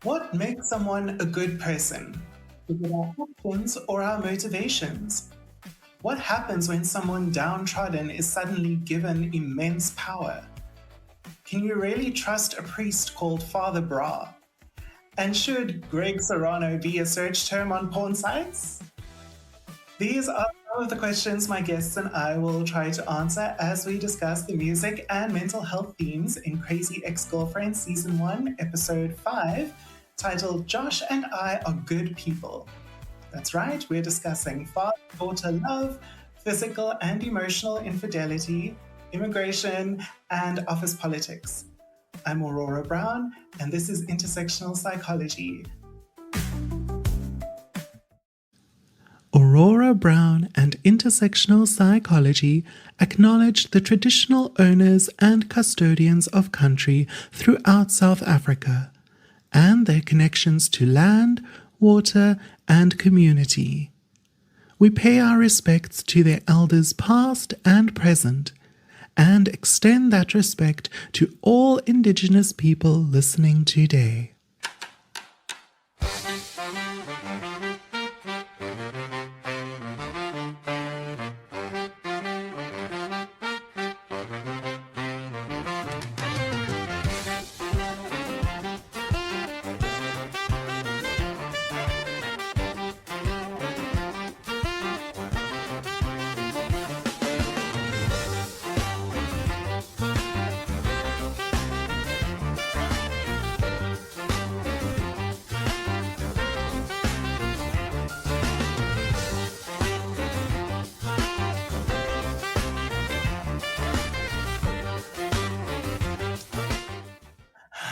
What makes someone a good person? Is it our actions or our motivations? What happens when someone downtrodden is suddenly given immense power? Can you really trust a priest called Father Brah? And should Greg Serrano be a search term on porn sites? These are some of the questions my guests and I will try to answer as we discuss the music and mental health themes in Crazy Ex-Girlfriend Season 1, Episode 5, titled Josh and I Are Good People. That's right, we're discussing father-daughter love, physical and emotional infidelity, immigration, and office politics. I'm Aurora Brown, and this is Intersectional Psychology. Aurora Brown and Intersectional Psychology acknowledge the traditional owners and custodians of country throughout South Africa and their connections to land, water, and community. We pay our respects to their elders past and present, and extend that respect to all Indigenous people listening today.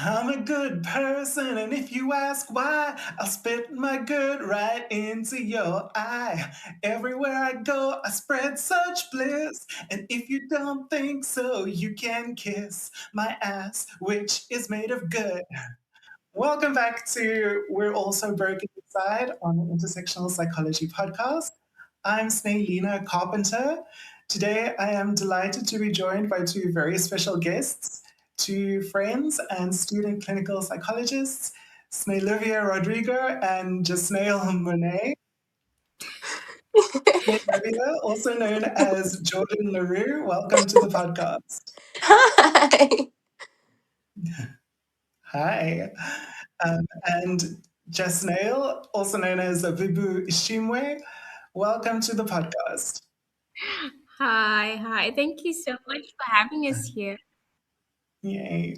I'm a good person, and if you ask why, I'll spit my good right into your eye. Everywhere I go, I spread such bliss, and if you don't think so, you can kiss my ass, which is made of good. Welcome back to We're Also Broken Inside on the Intersectional Psychology Podcast. I'm Snailina Carpenter. Today, I am delighted to be joined by two very special guests, two friends and student clinical psychologists, Snailivia Rodrigo and Jasnail Monet. Snailivia, also known as Jordynne Roux, welcome to the podcast. Hi. Hi. And Jasnail, also known as Zabibu Ishimwe, welcome to the podcast. Hi. Thank you so much for having us here. Yay.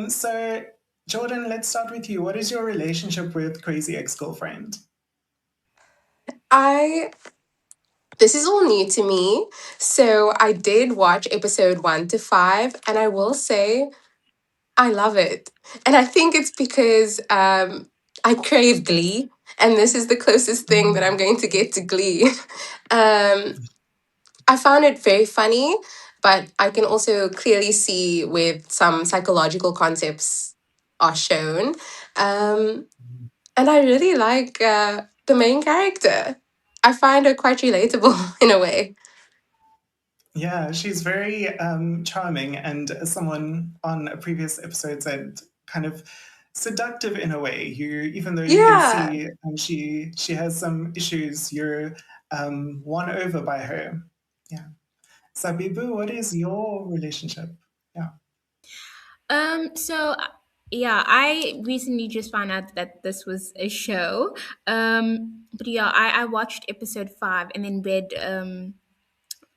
So, Jordynne, let's start with you. What is your relationship with Crazy Ex-Girlfriend? This is all new to me. So I did watch episode 1 to 5, and I will say I love it. And I think it's because I crave Glee, and this is the closest thing that I'm going to get to Glee. I found it very funny, but I can also clearly see with some psychological concepts are shown. Um, and I really like the main character. I find her quite relatable in a way. Yeah, she's very charming, and as someone on a previous episode said, kind of seductive in a way. Even though you Yeah. can see she has some issues, you're won over by her. Yeah. Zabibu, what is your relationship? Yeah. I recently just found out that this was a show. But yeah, I watched episode 5 and then read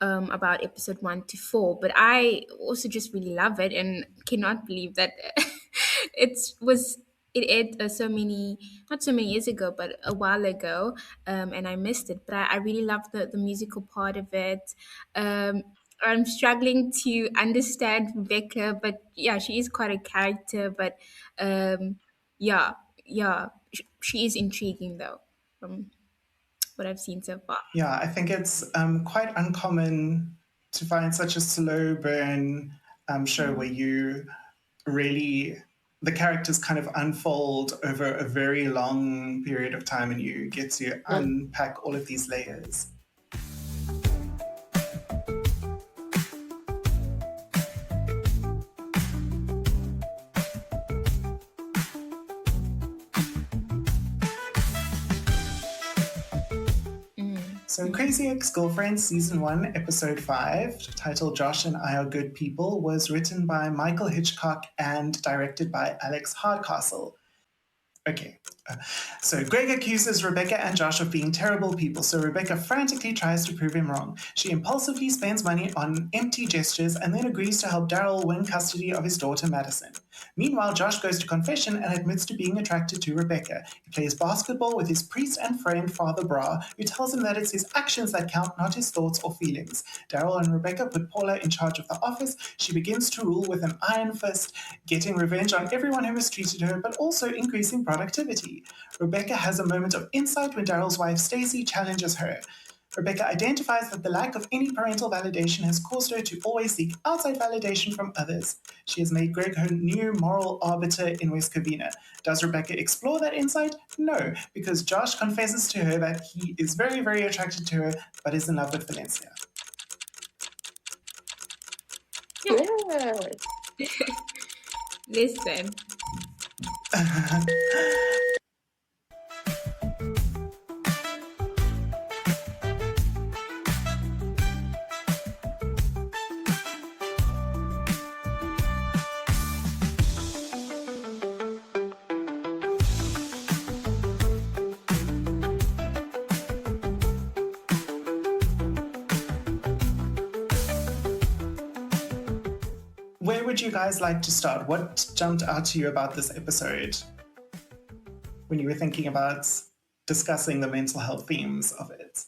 about episode 1 to 4. But I also just really love it and cannot believe that it aired not so many years ago, but a while ago, and I missed it. But I really love the musical part of it. I'm struggling to understand Rebecca, but yeah, she is quite a character. But um, yeah, she is intriguing though, from what I've seen so far. Yeah, I think it's quite uncommon to find such a slow burn show where you really, the characters kind of unfold over a very long period of time and you get to unpack all of these layers. So Crazy Ex-Girlfriend Season 1, Episode 5, titled Josh and I Are Good People, was written by Michael Hitchcock and directed by Alex Hardcastle. Okay. So Greg accuses Rebecca and Josh of being terrible people, so Rebecca frantically tries to prove him wrong. She impulsively spends money on empty gestures and then agrees to help Daryl win custody of his daughter Madison. Meanwhile, Josh goes to confession and admits to being attracted to Rebecca. He plays basketball with his priest and friend Father Brah, who tells him that it's his actions that count, not his thoughts or feelings. Daryl and Rebecca put Paula in charge of the office. She begins to rule with an iron fist, getting revenge on everyone who mistreated her, but also increasing productivity. Rebecca has a moment of insight when Daryl's wife Stacy challenges her. Rebecca identifies that the lack of any parental validation has caused her to always seek outside validation from others. She has made Greg her new moral arbiter in West Covina. Does Rebecca explore that insight? No, because Josh confesses to her that he is very, very attracted to her, but is in love with Valencia. Yeah. Listen. Where would you guys like to start? What jumped out to you about this episode when you were thinking about discussing the mental health themes of it?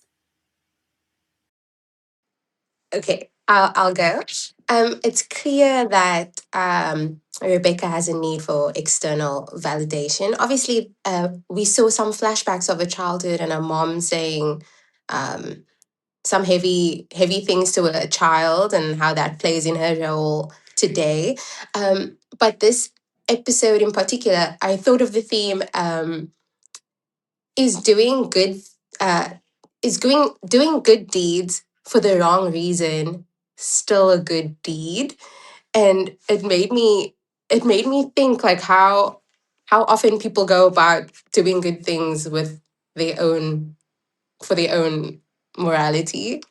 Okay, I'll go. It's clear that Rebecca has a need for external validation. Obviously, we saw some flashbacks of her childhood and her mom saying some heavy things to a child and how that plays in her role today. But this episode in particular, I thought of the theme is doing good doing good deeds for the wrong reason still a good deed. And it made me think like how often people go about doing good things with their own for their own morality.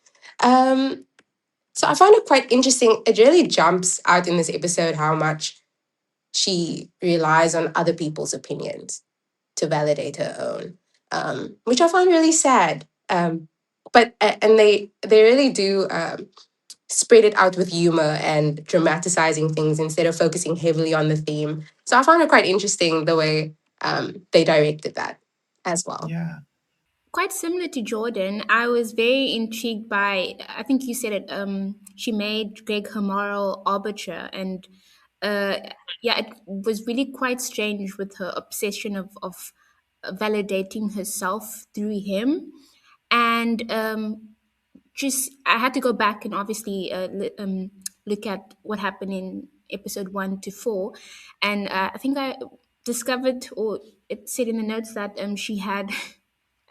um so I found it quite interesting. It really jumps out in this episode how much she relies on other people's opinions to validate her own, which I find really sad. And they really do spread it out with humor and dramatizing things instead of focusing heavily on the theme. So I found it quite interesting the way they directed that as well. Yeah. Quite similar to Jordynne, I was very intrigued by, I think you said it, she made Greg her moral arbiter. And uh, yeah, it was really quite strange with her obsession of validating herself through him. And just, I had to go back and obviously look at what happened in episode 1 to 4. And I think I discovered, or it said in the notes, that she had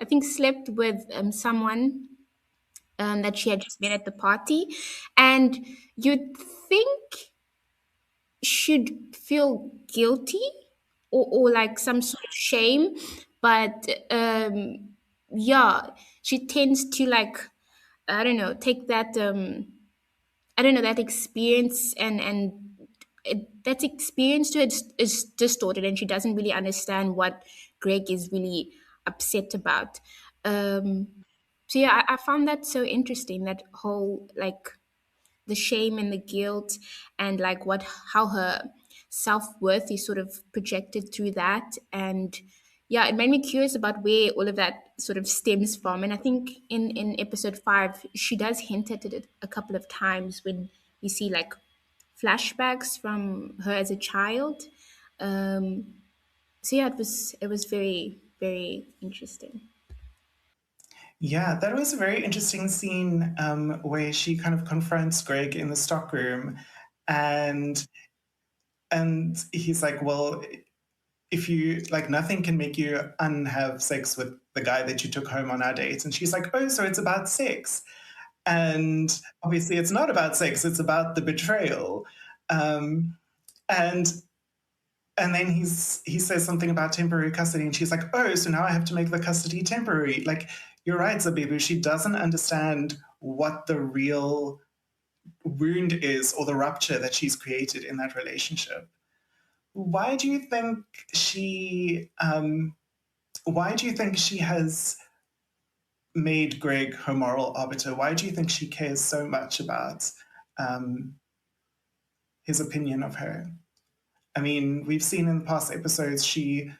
I think slept with someone that she had just met at the party, and you'd think should feel guilty, or like some sort of shame, but yeah, she tends to, like, I don't know, take that I don't know, that experience, and that experience to it is distorted, and she doesn't really understand what Greg is really upset about. Um, so yeah, I found that so interesting. That whole, like, the shame and the guilt, and like what how her self worth is sort of projected through that. And yeah, it made me curious about where all of that sort of stems from. And I think in episode 5, she does hint at it a couple of times when you see like flashbacks from her as a child. Um, so yeah, it was very, very interesting. Yeah, that was a very interesting scene where she kind of confronts Greg in the stockroom, and he's like, "Well, if you like, nothing can make you unhave sex with the guy that you took home on our dates." And she's like, "Oh, so it's about sex?" And obviously, it's not about sex; it's about the betrayal. Um, and and then he says something about temporary custody, and she's like, "Oh, so now I have to make the custody temporary." Like, you're right, Zabibu. She doesn't understand what the real wound is or the rupture that she's created in that relationship. Why do you think she? Why do you think she has made Greg her moral arbiter? Why do you think she cares so much about um, his opinion of her? I mean, we've seen in the past episodes she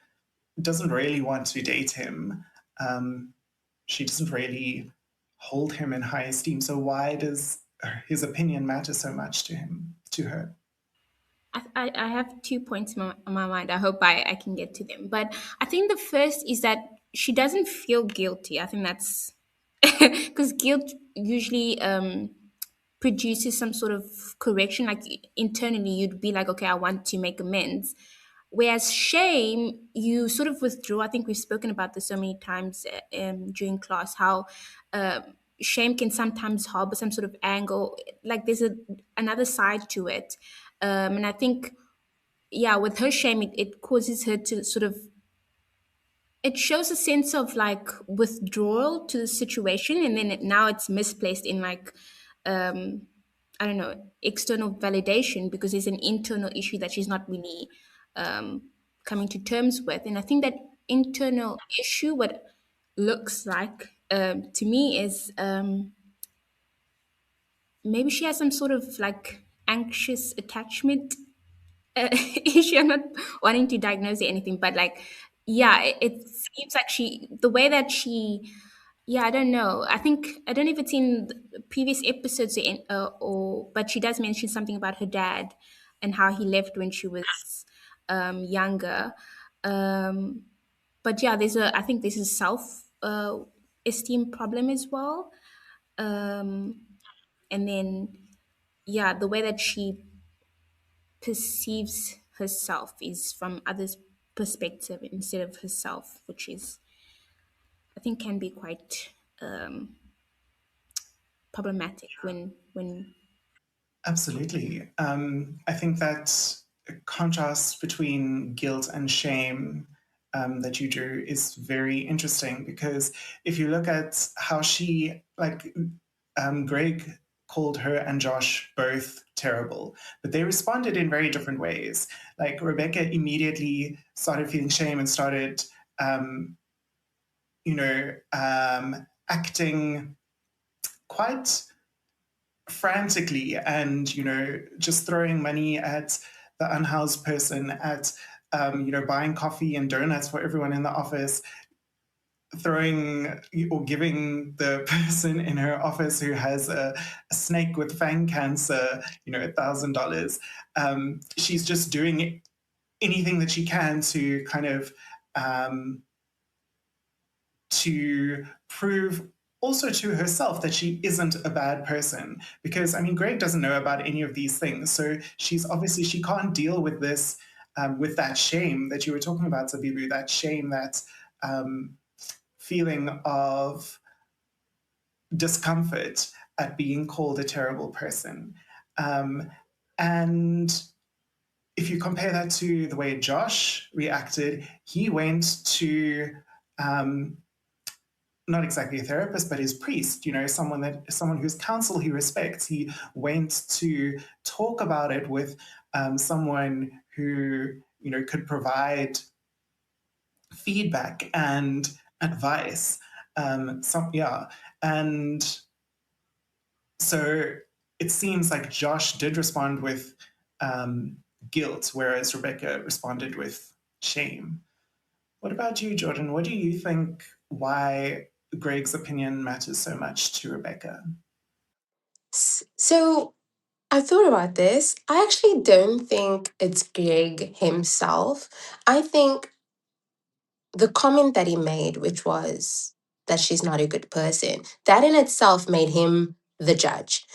doesn't really want to date him. She doesn't really hold him in high esteem. So why does his opinion matter so much to her? I have 2 points in my mind. I hope I can get to them. But I think the first is that she doesn't feel guilty. I think that's because guilt usually produces some sort of correction. Like internally, you'd be like, okay, I want to make amends. Whereas shame, you sort of withdraw. I think we've spoken about this so many times during class, how shame can sometimes harbor some sort of angle. Like there's another side to it. And I think, yeah, with her shame, it causes her to sort of, it shows a sense of like withdrawal to the situation. And then now it's misplaced in like, um, I don't know, external validation because there's an internal issue that she's not really um, coming to terms with. And I think that internal issue, what looks like to me is maybe she has some sort of like anxious attachment issue. I'm not wanting to diagnose it anything, but like, yeah, it seems like the way that she, yeah, I don't know. I don't know if it's in the previous episodes but she does mention something about her dad and how he left when she was younger. Um, but yeah, I think there's a self esteem problem as well. Um, and then, yeah, the way that she perceives herself is from others' perspective instead of herself, which is I think can be quite problematic when Absolutely. I think that contrast between guilt and shame that you drew is very interesting because if you look at how Greg called her and Josh both terrible, but they responded in very different ways. Like Rebecca immediately started feeling shame and started, um, acting quite frantically and just throwing money at the unhoused person, at buying coffee and donuts for everyone in the office, throwing or giving the person in her office who has a snake with fang cancer $1,000. She's just doing anything that she can to kind of to prove also to herself that she isn't a bad person. Because, I mean, Greg doesn't know about any of these things. So she can't deal with this, with that shame that you were talking about, Zabibu, that shame, that feeling of discomfort at being called a terrible person. And if you compare that to the way Josh reacted, he went to not exactly a therapist, but his priest, someone whose counsel he respects. He went to talk about it with someone who, could provide feedback and advice. And so it seems like Josh did respond with guilt, whereas Rebecca responded with shame. What about you, Jordynne? What do you think why Greg's opinion matters so much to Rebecca? So I thought about this. I actually don't think it's Greg himself. I think the comment that he made, which was that she's not a good person, that in itself made him the judge,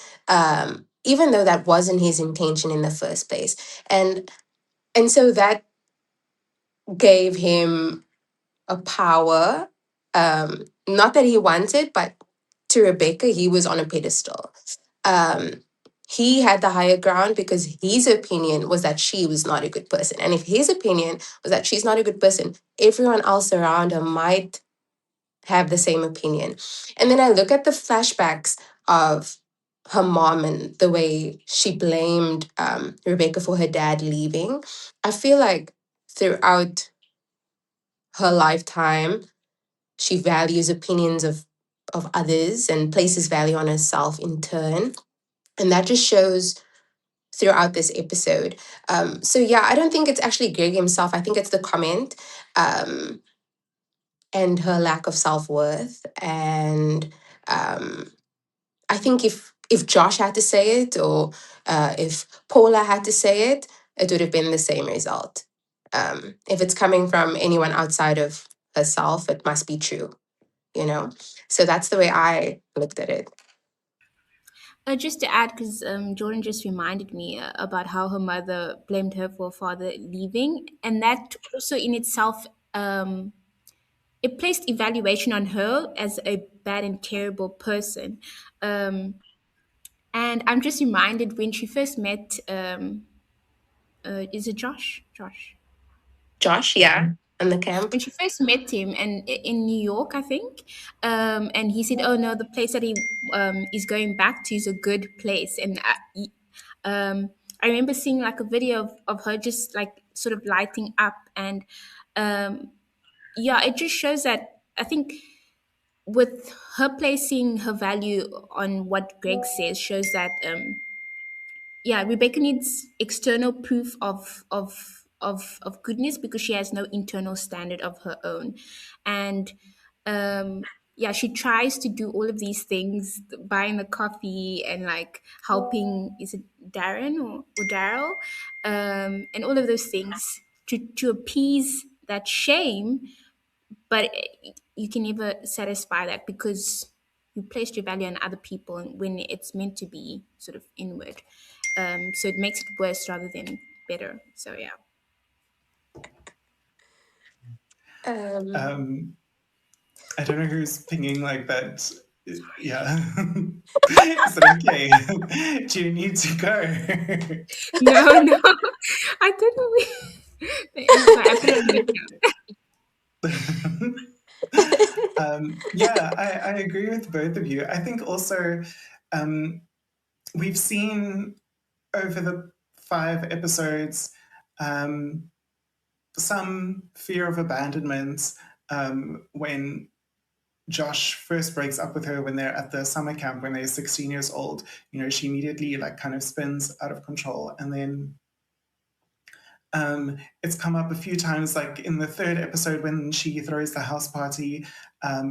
even though that wasn't his intention in the first place. And so that gave him a power, not that he wanted, but to Rebecca, he was on a pedestal. Um, he had the higher ground because his opinion was that she was not a good person. And if his opinion was that she's not a good person, everyone else around her might have the same opinion. And then I look at the flashbacks of her mom and the way she blamed Rebecca for her dad leaving. I feel like throughout her lifetime, she values opinions of others and places value on herself in turn. And that just shows throughout this episode. So yeah, I don't think it's actually Greg himself. I think it's the comment and her lack of self-worth. And I think if Josh had to say it, or if Paula had to say it, it would have been the same result. If it's coming from anyone outside of herself, it must be true, you know? So that's the way I looked at it. Just to add, because Jordan just reminded me about how her mother blamed her for father leaving, and that also in itself, it placed evaluation on her as a bad and terrible person. Um, and I'm just reminded when she first met, is it Josh? Josh. Josh, yeah, in the camp. When she first met him, and in New York, I think, and he said, "Oh no, the place that he is going back to is a good place." And I remember seeing like a video of her just like sort of lighting up, and yeah, it just shows that I think with her placing her value on what Greg says shows that yeah, Rebecca needs external proof of goodness because she has no internal standard of her own. And yeah, she tries to do all of these things, buying the coffee and like helping, is it Darren or Daryl? And all of those things to appease that shame, but you can never satisfy that because you placed your value on other people when it's meant to be sort of inward. So it makes it worse rather than better. So yeah. Um, I don't know who's pinging like that. Yeah. Is it okay? Do you need to go? No, no, I couldn't. It's fine. I put it on mute Yeah, I agree with both of you. I think also we've seen over the 5 episodes some fear of abandonment when Josh first breaks up with her when they're at the summer camp when they're 16 years old. You know, she immediately like kind of spins out of control. And then it's come up a few times, like in the 3rd episode when she throws the house party,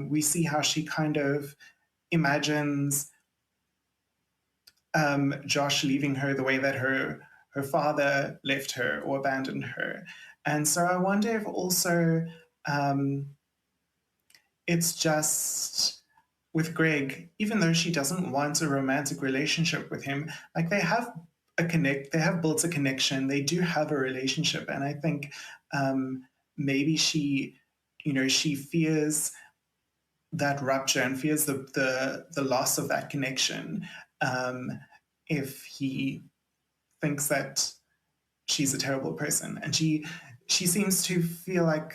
we see how she kind of imagines Josh leaving her the way that her father left her or abandoned her. And so I wonder if also it's just with Greg, even though she doesn't want a romantic relationship with him, like they have built a connection, they do have a relationship. And I think maybe she, she fears that rupture and fears the loss of that connection if he thinks that she's a terrible person. And she seems to feel like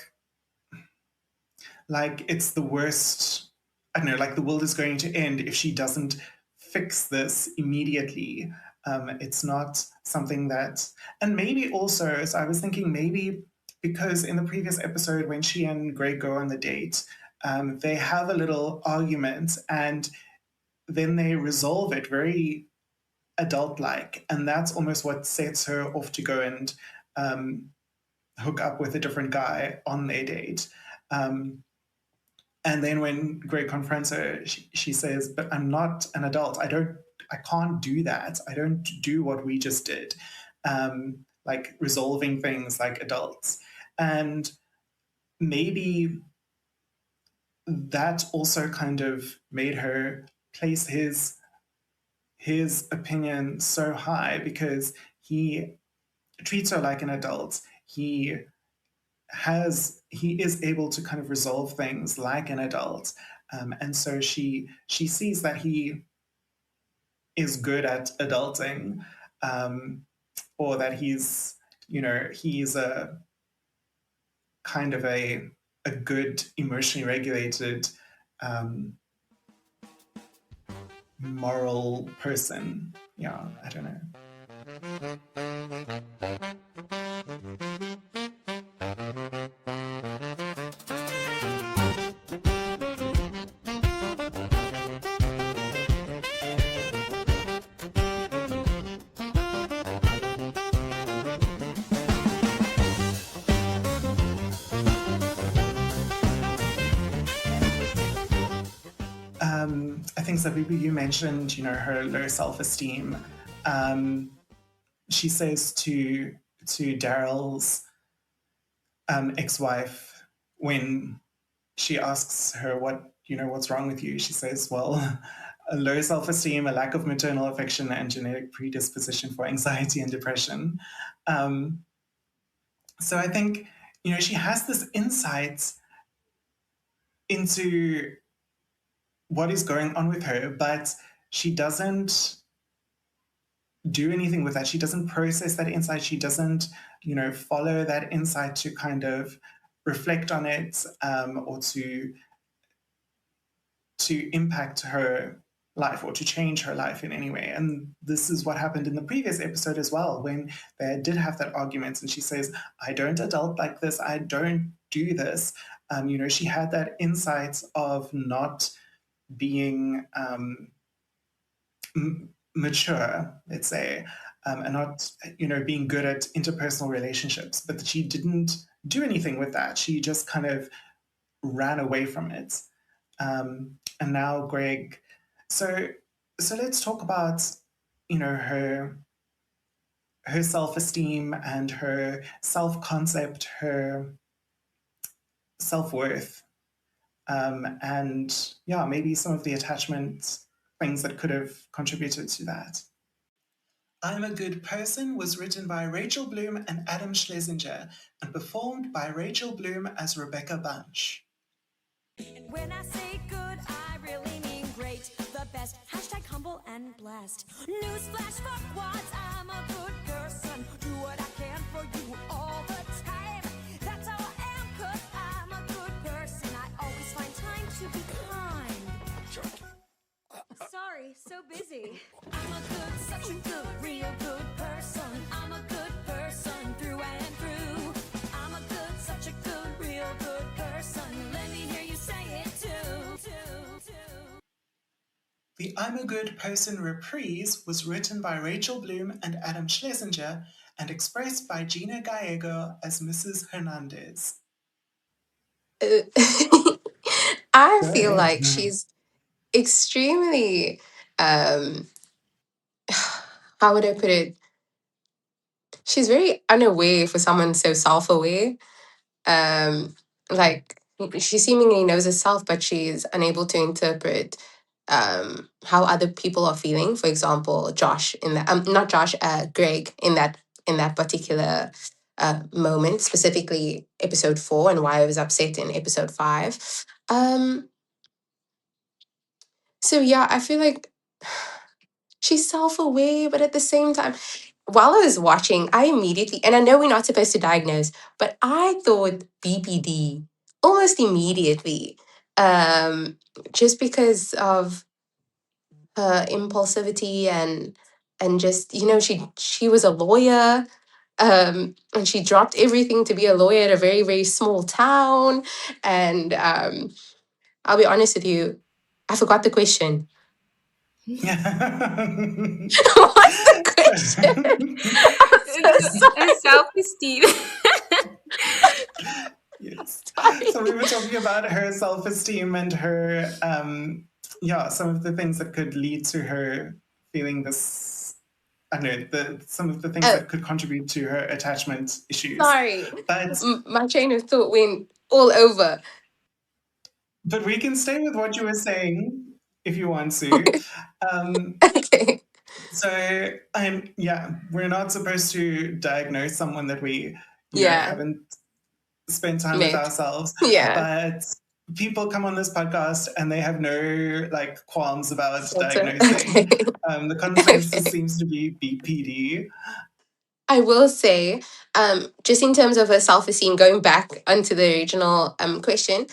it's the worst. I don't know, like the world is going to end if she doesn't fix this immediately. It's not something that, and maybe also, so I was thinking maybe because in the previous episode when she and Greg go on the date, they have a little argument and then they resolve it very adult-like, and that's almost what sets her off to go and hook up with a different guy on their date. And then when Greg confronts her, she says, "But I'm not an adult. I can't do that. I don't do what we just did." Like resolving things like adults. And maybe that also kind of made her place his opinion so high because he treats her like an adult. He is able to kind of resolve things like an adult, and so she sees that he is good at adulting, or that he's a kind of a good emotionally regulated moral person. Yeah, I don't know. I think, Zabibu, you mentioned, her low self-esteem. She says to Daryl's ex-wife, when she asks her what's wrong with you, she says, well, a low self-esteem, a lack of maternal affection, and genetic predisposition for anxiety and depression. So I think, she has this insight into what is going on with her, but she doesn't do anything with that. She doesn't process that insight. She doesn't, follow that insight to kind of reflect on it, or to impact her life or to change her life in any way. And this is what happened in the previous episode as well, when they did have that argument and she says, I don't adult like this. I don't do this. She had that insight of not being mature, let's say, and not, being good at interpersonal relationships, but she didn't do anything with that. She just kind of ran away from it. And now Greg, so let's talk about, her self-esteem and her self-concept, her self-worth, and yeah, maybe some of the attachment things that could have contributed to that. I'm a Good Person was written by Rachel Bloom and Adam Schlesinger and performed by Rachel Bloom as Rebecca Bunch. When I say good, I really mean great. The best, hashtag humble and blessed. Newsflash, fuck what, I'm a good person. Do what I can for you all the time. That's how I am, cause I'm a good person. I always find time to be kind. Sorry, so busy. I'm a good, such a good, real good person. I'm a good person through and through. I'm a good, such a good, real good person. Let me hear you say it too. The I'm a Good Person reprise was written by Rachel Bloom and Adam Schlesinger and expressed by Gina Gallego as Mrs. Hernandez. I feel like she's extremely, how would I put it? She's very unaware for someone so self-aware. Like, she seemingly knows herself, but she's unable to interpret how other people are feeling. For example, Josh in that, not Josh, Greg in that particular moment, specifically episode 4, and why I was upset in episode 5. So yeah, I feel like she's self-aware, but at the same time, while I was watching, I immediately, and I know we're not supposed to diagnose, but I thought BPD almost immediately, just because of her impulsivity and just, she was a lawyer, and she dropped everything to be a lawyer at a very, very small town. And I'll be honest with you, I forgot the question. What's the question? I'm so sorry. Self-esteem. Yes. So we were talking about her self-esteem and her, some of the things that could lead to her feeling this, I don't know, some of the things that could contribute to her attachment issues. Sorry, but my train of thought went all over. But we can stay with what you were saying if you want to. Okay. So, we're not supposed to diagnose someone that we haven't spent time with ourselves. Yeah. But people come on this podcast and they have no qualms about diagnosing. The consensus seems to be BPD. I will say, just in terms of her self-esteem, going back onto the original question,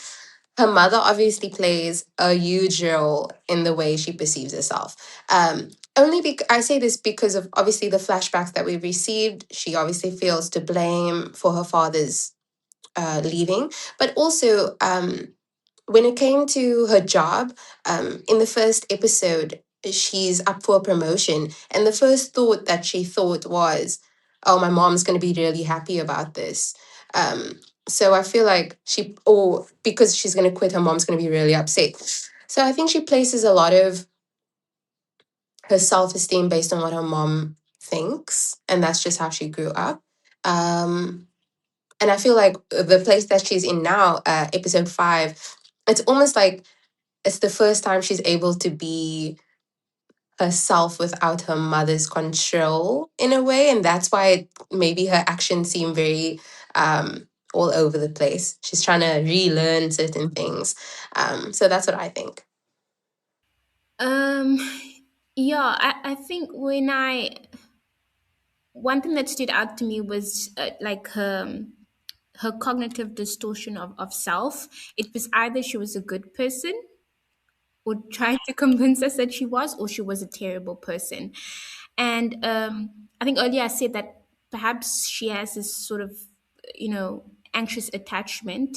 her mother obviously plays a huge role in the way she perceives herself. I say this because of obviously the flashbacks that we received. She obviously feels to blame for her father's leaving, but also when it came to her job, in the first episode, she's up for a promotion, and the first thought that she thought was, "Oh, my mom's going to be really happy about this." So I feel like or because she's going to quit, her mom's going to be really upset. So I think she places a lot of her self esteem based on what her mom thinks, and that's just how she grew up. Um, and I feel like the place that she's in now, episode 5, it's almost like it's the first time she's able to be herself without her mother's control in a way. And that's why maybe her actions seem very all over the place. She's trying to relearn certain things. So that's what I think. Um, yeah, I think one thing that stood out to me was like her cognitive distortion of self. It was either she was a good person or trying to convince us that she was, or she was a terrible person. And I think earlier I said that perhaps she has this sort of, anxious attachment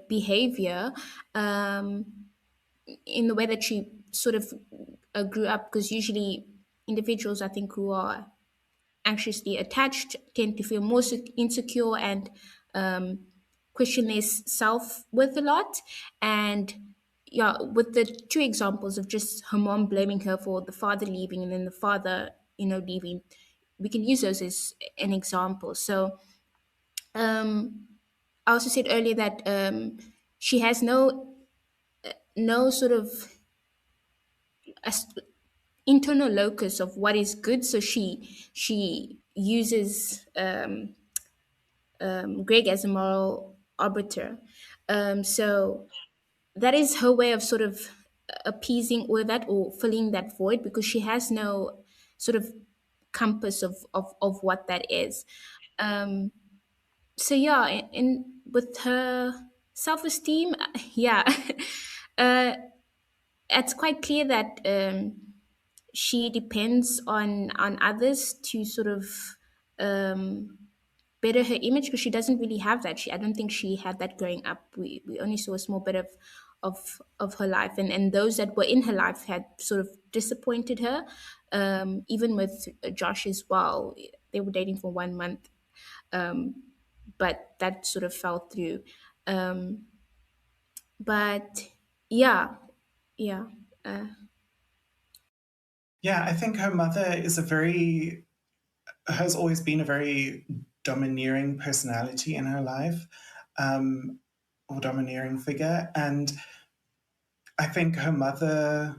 behavior um, in the way that she sort of grew up, because usually individuals, I think, who are anxiously attached tend to feel more insecure and um, question their self worth a lot. And yeah, with the two examples of just her mom blaming her for the father leaving and then the father, leaving, we can use those as an example. So I also said earlier that she has no sort of internal locus of what is good. So she uses Greg as a moral arbiter. So that is her way of sort of appeasing all of that or filling that void, because she has no sort of compass of what that is. So yeah, with her self-esteem, yeah, uh, it's quite clear that she depends on others to sort of um, better her image, because she doesn't really have that. I don't think she had that growing up. We only saw a small bit of her life, and those that were in her life had sort of disappointed her. Even with Josh as well, they were dating for 1 month, but that sort of fell through. Um, but yeah, yeah. Uh, Yeah, I think her mother has always been a very domineering personality in her life, or domineering figure. And I think her mother,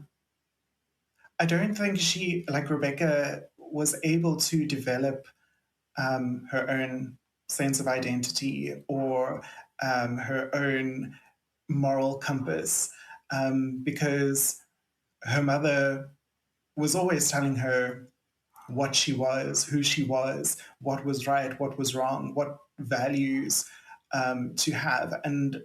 I don't think she, like Rebecca, was able to develop her own sense of identity or her own moral compass, because her mother was always telling her what she was, who she was, what was right, what was wrong, what values to have. And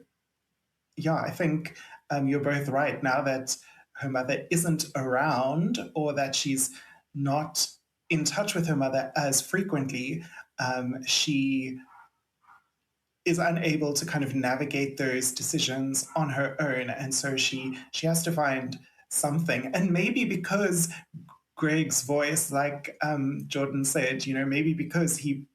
yeah, I think you're both right. Now that her mother isn't around, or that she's not in touch with her mother as frequently, she is unable to kind of navigate those decisions on her own, and so she has to find something. And maybe because Greg's voice, like Jordynne said, maybe because he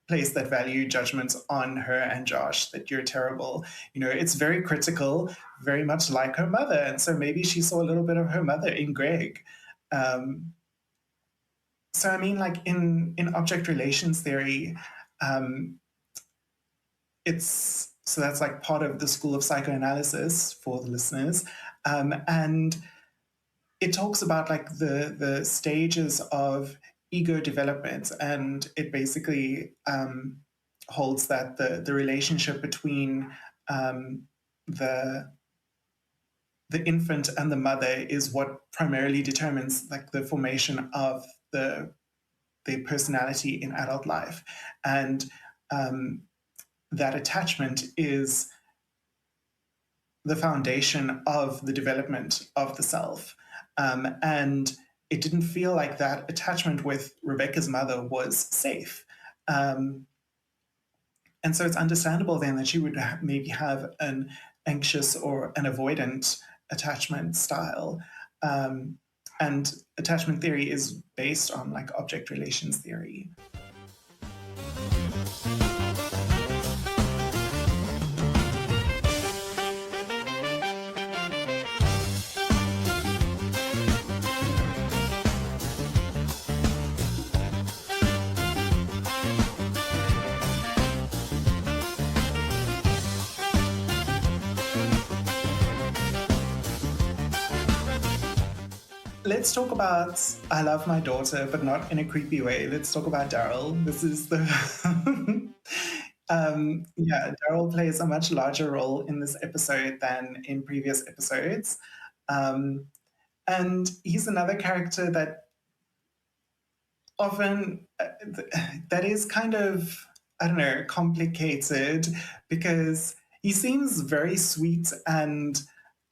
placed that value judgment on her and Josh, that you're terrible. It's very critical, very much like her mother. And so maybe she saw a little bit of her mother in Greg. So I mean, like in object relations theory, um, so that's like part of the school of psychoanalysis for the listeners, and it talks about like the stages of ego development, and it basically holds that the relationship between the the infant and the mother is what primarily determines like the formation of the personality in adult life, and that attachment is the foundation of the development of the self. And it didn't feel like that attachment with Rebecca's mother was safe. And so it's understandable then that she would maybe have an anxious or an avoidant attachment style. And attachment theory is based on like object relations theory. Let's talk about I love my daughter, but not in a creepy way. Let's talk about Daryl. This is the Daryl plays a much larger role in this episode than in previous episodes. And he's another character that often that is kind of, I don't know, complicated, because he seems very sweet and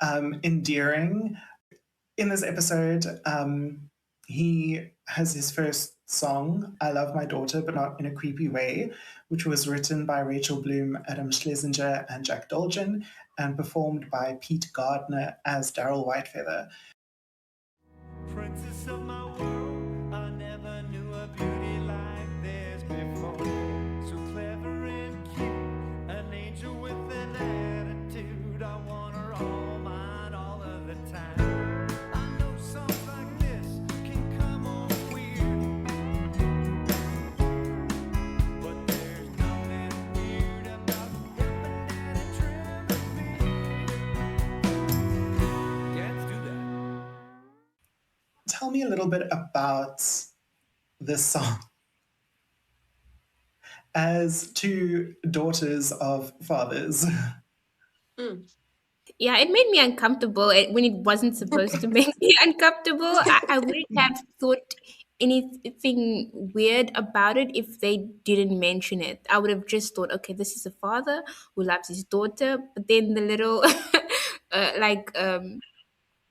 endearing. In this episode, he has his first song, I Love My Daughter, but not in a creepy way, which was written by Rachel Bloom, Adam Schlesinger, and Jack Dolgen, and performed by Pete Gardner as Daryl Whitefeather. Princess of my world, I never knew a beauty like this before. So clever and cute, an angel with an attitude. I want her all mine all of the time. I know songs like this can come on weird, but there's nothing weird about ripping and trimming me. Yeah, let's do that. Tell me a little bit about this song. As two daughters of fathers. Yeah, it made me uncomfortable when it wasn't supposed to make me uncomfortable. I wouldn't have thought anything weird about it if they didn't mention it. I would have just thought, okay, this is a father who loves his daughter, but then the little,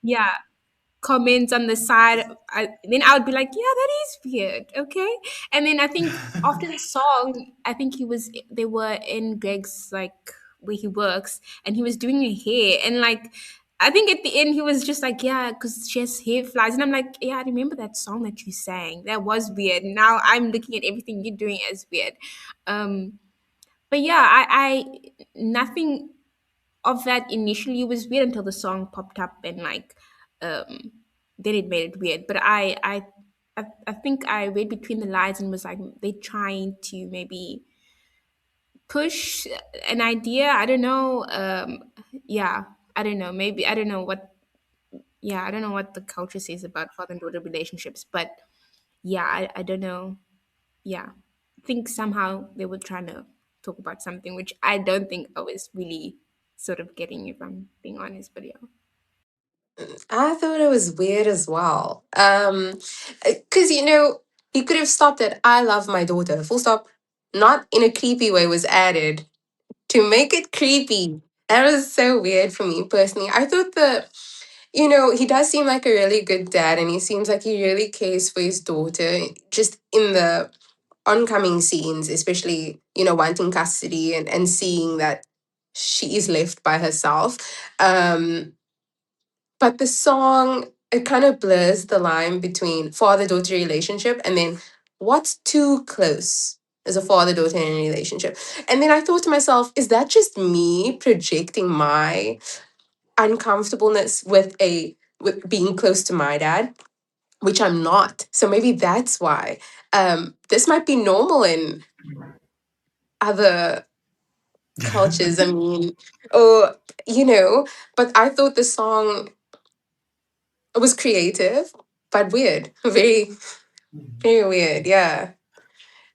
yeah, comments on the side, then I would be like, yeah, that is weird, okay. And then I think after the song, I think they were in Greg's like where he works, and he was doing her hair, and like I think at the end he was just like, yeah, because she has hair flies, and I'm like, yeah, I remember that song that you sang, that was weird. Now I'm looking at everything you're doing as weird. But yeah, I nothing of that initially was weird until the song popped up, and like then it made it weird. But I think I read between the lines and was like, they trying to maybe push an idea. I don't know. Yeah, I don't know. Maybe I don't know what. Yeah, I don't know what the culture says about father and daughter relationships, but yeah, I don't know. Yeah, I think somehow they were trying to talk about something which I don't think I was really sort of getting, if I'm being honest. But yeah. I thought it was weird as well. Because, he could have stopped at I love my daughter, full stop. Not in a creepy way was added to make it creepy. That was so weird for me personally. I thought that, he does seem like a really good dad, and he seems like he really cares for his daughter, just in the oncoming scenes, especially, wanting custody and seeing that she is left by herself. But the song, it kind of blurs the line between father-daughter relationship and then what's too close as a father-daughter in a relationship. And then I thought to myself, is that just me projecting my uncomfortableness with being close to my dad, which I'm not. So maybe that's why. This might be normal in other cultures, I mean, or, but I thought the song was creative, but weird. Very, very weird. Yeah.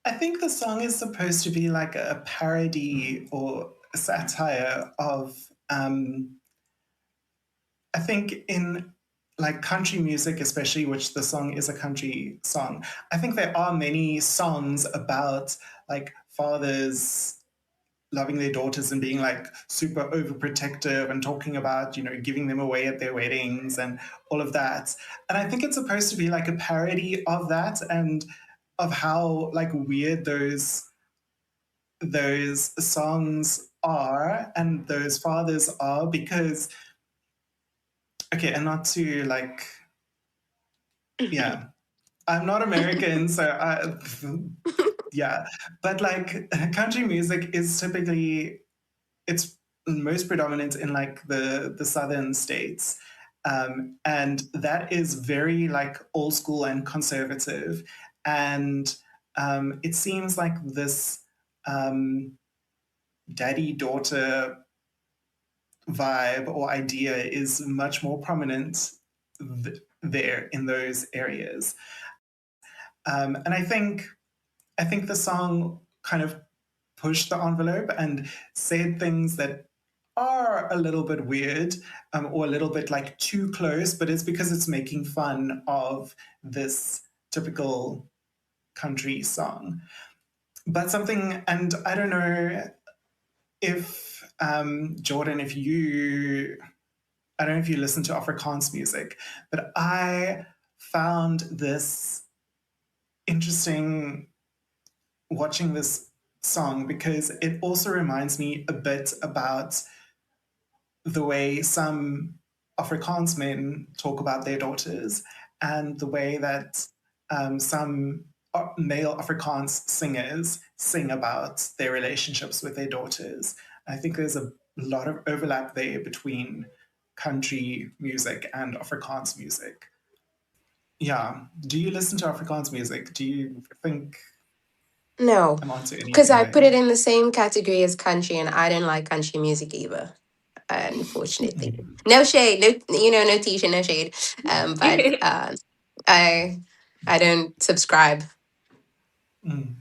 I think the song is supposed to be like a parody or a satire of, I think in like country music, especially, which the song is a country song. I think there are many songs about like fathers loving their daughters and being like super overprotective and talking about, giving them away at their weddings and all of that. And I think it's supposed to be like a parody of that and of how like weird those songs are and those fathers are, because okay, and not to like, yeah, I'm not American, so yeah, but like country music is typically, it's most predominant in like the southern states, and that is very like old school and conservative, and it seems like this daddy daughter vibe or idea is much more prominent there in those areas. And I think the song kind of pushed the envelope and said things that are a little bit weird, or a little bit like too close, but it's because it's making fun of this typical country song. But something, and I don't know if Jordynne, I don't know if you listen to Afrikaans music, but I found this interesting watching this song because it also reminds me a bit about the way some Afrikaans men talk about their daughters and the way that some male Afrikaans singers sing about their relationships with their daughters. I think there's a lot of overlap there between country music and Afrikaans music. Yeah. Do you listen to Afrikaans music? Do you think No, I'm onto because anything I put it there? in the same category as country, and I didn't like country music either. Unfortunately, no shade, no Tisha, no shade. But I I don't subscribe, Mm.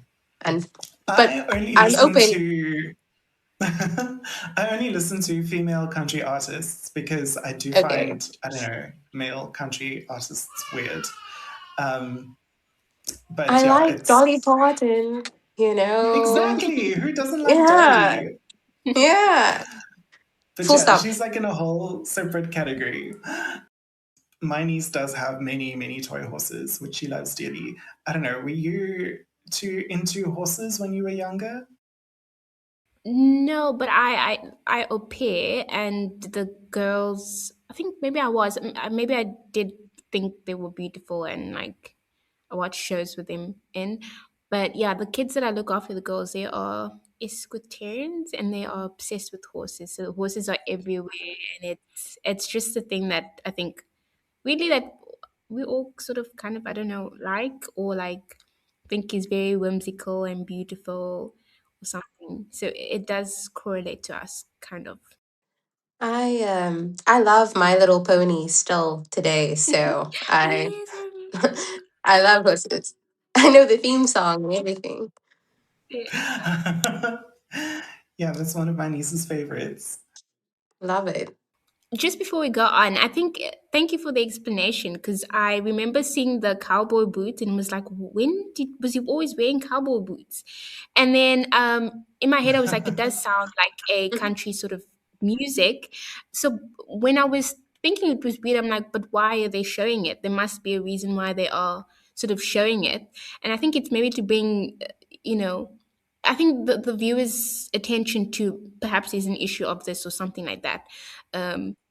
and but I only I'm listen open. to I only listen to female country artists because I do Okay, find, I don't know, male country artists weird. Um, but I yeah, like it's Dolly Parton. You know, exactly who doesn't like yeah, Dolly? yeah. But Full yeah, stop. she's like in a whole separate category. My niece does have many, many toy horses, which she loves dearly. I don't know, were you too into horses when you were younger? No, but I au pair, and the girls. I think maybe I was. Maybe I did think they were beautiful, and like I watched shows with them in. But yeah, the kids that I look after, the girls, they are equestrians and they are obsessed with horses. So horses are everywhere, and it's just a thing that I think really that we all sort of kind of, I don't know, like or like think is very whimsical and beautiful or something. So it does correlate to us kind of. I love My Little Pony still today, so I Yes, I I love horses. I know the theme song and everything. remember. Yeah, that's one of my niece's favorites. Love it. Just before we go on, I think thank you for the explanation because I remember seeing the cowboy boots and was like, was he always wearing cowboy boots? And then in my head, I was like, it does sound like a country sort of music. So when I was thinking it was weird, I'm like, but why are they showing it? There must be a reason why they are sort of showing it. And I think it's maybe to bring, you know, I think the viewer's attention to perhaps there's an issue of this or something like that.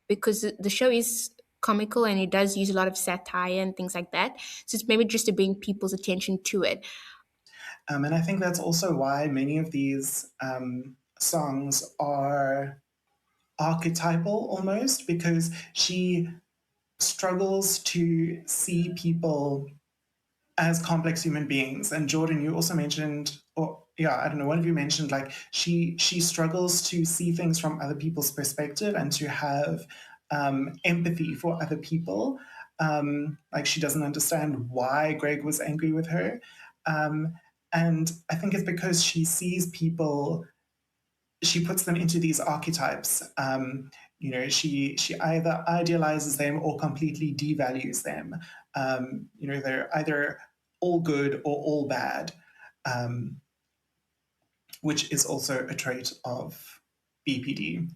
Because the show is comical and it does use a lot of satire and things like that. So it's maybe just to bring people's attention to it. And I think that's also why many of these songs are archetypal almost, because she struggles to see people as complex human beings. And Jordynne, you also mentioned, or yeah, I don't know, one of you mentioned like she struggles to see things from other people's perspective and to have empathy for other people. Like she doesn't understand why Greg was angry with her. Um, and I think it's because she sees people, she puts them into these archetypes. She either idealizes them or completely devalues them. They're either all good or all bad. Um, which is also a trait of BPD.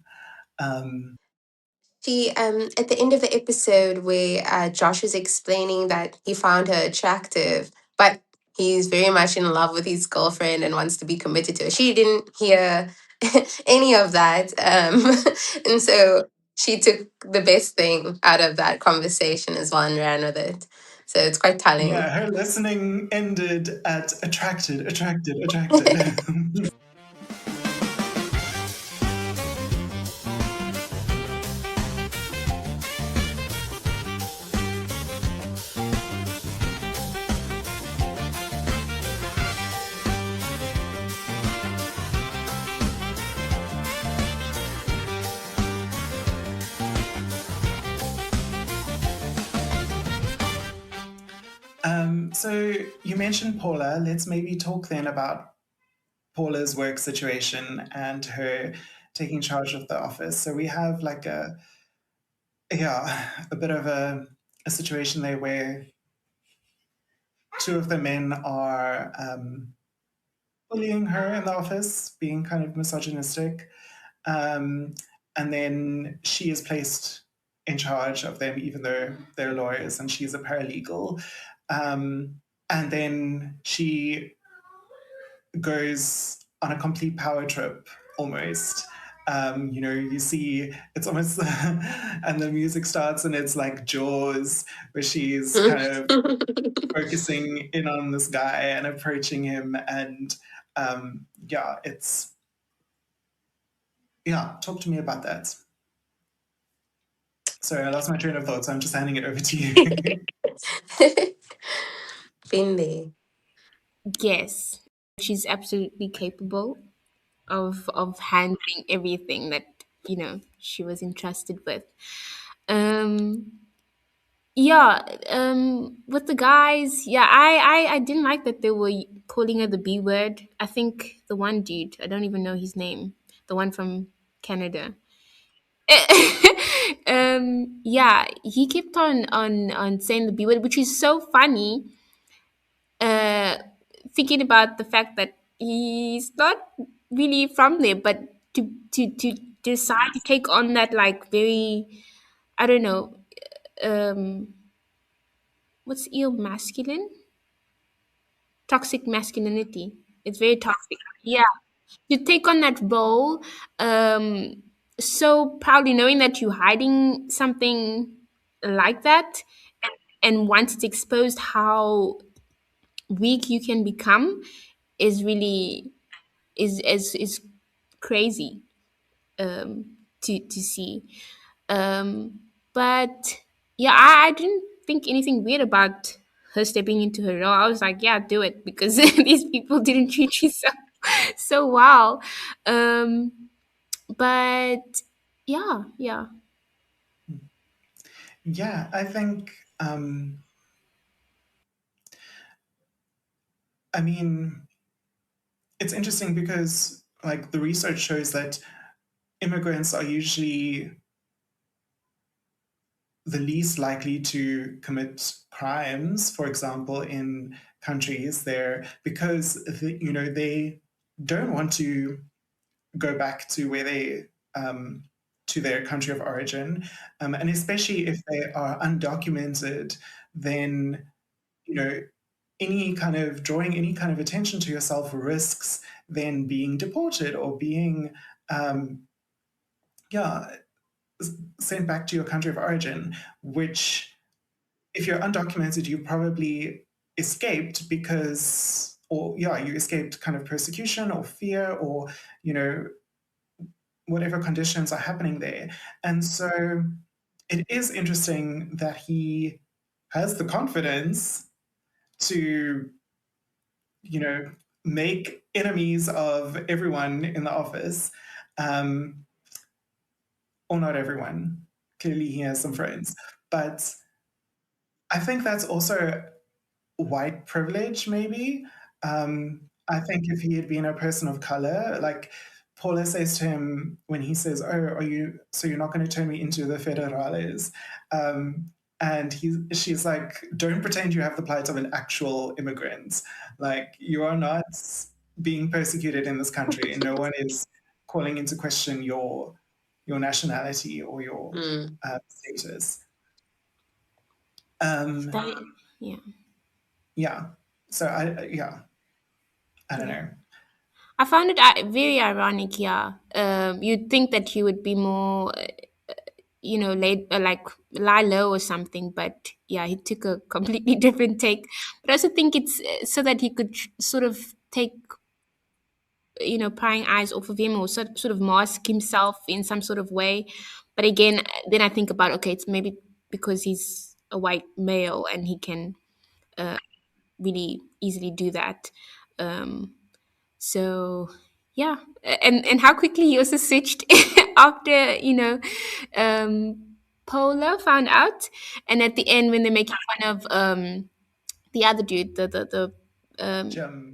She, at the end of the episode where Josh is explaining that he found her attractive, but he's very much in love with his girlfriend and wants to be committed to her. She didn't hear any of that. And so she took the best thing out of that conversation as well and ran with it. So it's quite telling. Yeah, her listening ended at attracted, attracted, attracted. So you mentioned Paula. Let's maybe talk then about Paula's work situation and her taking charge of the office. So we have like a bit of a situation there where two of the men are bullying her in the office, being kind of misogynistic. And then she is placed in charge of them, even though they're lawyers and she's a paralegal. And then she goes on a complete power trip almost. You see it's almost, and the music starts and it's like Jaws, where she's kind of focusing in on this guy and approaching him. And talk to me about that. Sorry, I lost my train of thought, so I'm just handing it over to you. Been there. Yes, she's absolutely capable of handling everything that she was entrusted with. With the guys, I didn't like that they were calling her the B word. I think the one dude, I don't even know his name, the one from Canada. He kept on saying the B word, which is so funny. Thinking about the fact that he's not really from there, but to decide to take on that, like, very, I don't know, what's ill masculine? Toxic masculinity. It's very toxic. Yeah. To take on that role, so proudly, knowing that you're hiding something like that, and once it's exposed, how weak you can become is really is crazy to see. But yeah, I didn't think anything weird about her stepping into her role. I was like, yeah, do it, because these people didn't treat you so well. But yeah. Yeah, I think, I mean, it's interesting because like the research shows that immigrants are usually the least likely to commit crimes, for example, in countries there, because they don't want to go back to where they to their country of origin, and especially if they are undocumented, then any kind of drawing any kind of attention to yourself risks then being deported or being sent back to your country of origin, which, if you're undocumented, you probably escaped because, or you escaped kind of persecution or fear or, whatever conditions are happening there. And so it is interesting that he has the confidence to, make enemies of everyone in the office. Or not everyone. Clearly, he has some friends. But I think that's also white privilege, maybe. I think if he had been a person of color, like Paula says to him when he says, "Oh, you're not going to turn me into the federales?" And she's like, "Don't pretend you have the plight of an actual immigrant. Like, you are not being persecuted in this country, and no one is calling into question your nationality or your status. That, yeah. Yeah. So I don't know. I found it very ironic. Yeah. You'd think that he would be more, laid like lie low or something, but yeah, he took a completely different take. But I also think it's so that he could sort of take, prying eyes off of him, or sort of mask himself in some sort of way. But again, then I think about, okay, it's maybe because he's a white male and he can really easily do that. So yeah, and how quickly he also switched after Paula found out, and at the end when they're making fun of the other dude, Jim,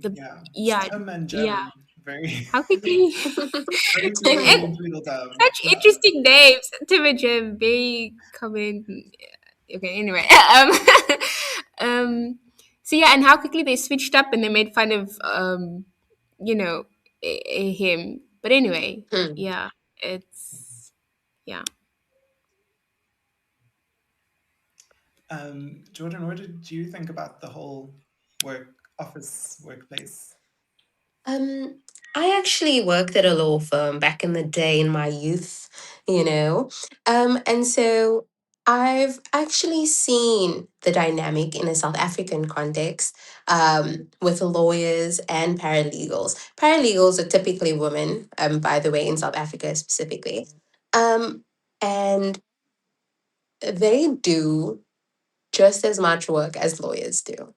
the yeah. yeah Tim and yeah, Jim, very, how quickly. very and quickly Tweedledum. such interesting names, Tim and Jim, very common. Okay, anyway, so yeah, and how quickly they switched up and they made fun of you know him. But anyway, yeah, it's yeah. Jordynne, what did you think about the whole workplace? I actually worked at a law firm back in the day in my youth, you know. And so I've actually seen the dynamic in a South African context with lawyers and paralegals. Paralegals are typically women, by the way, in South Africa specifically. And they do just as much work as lawyers do.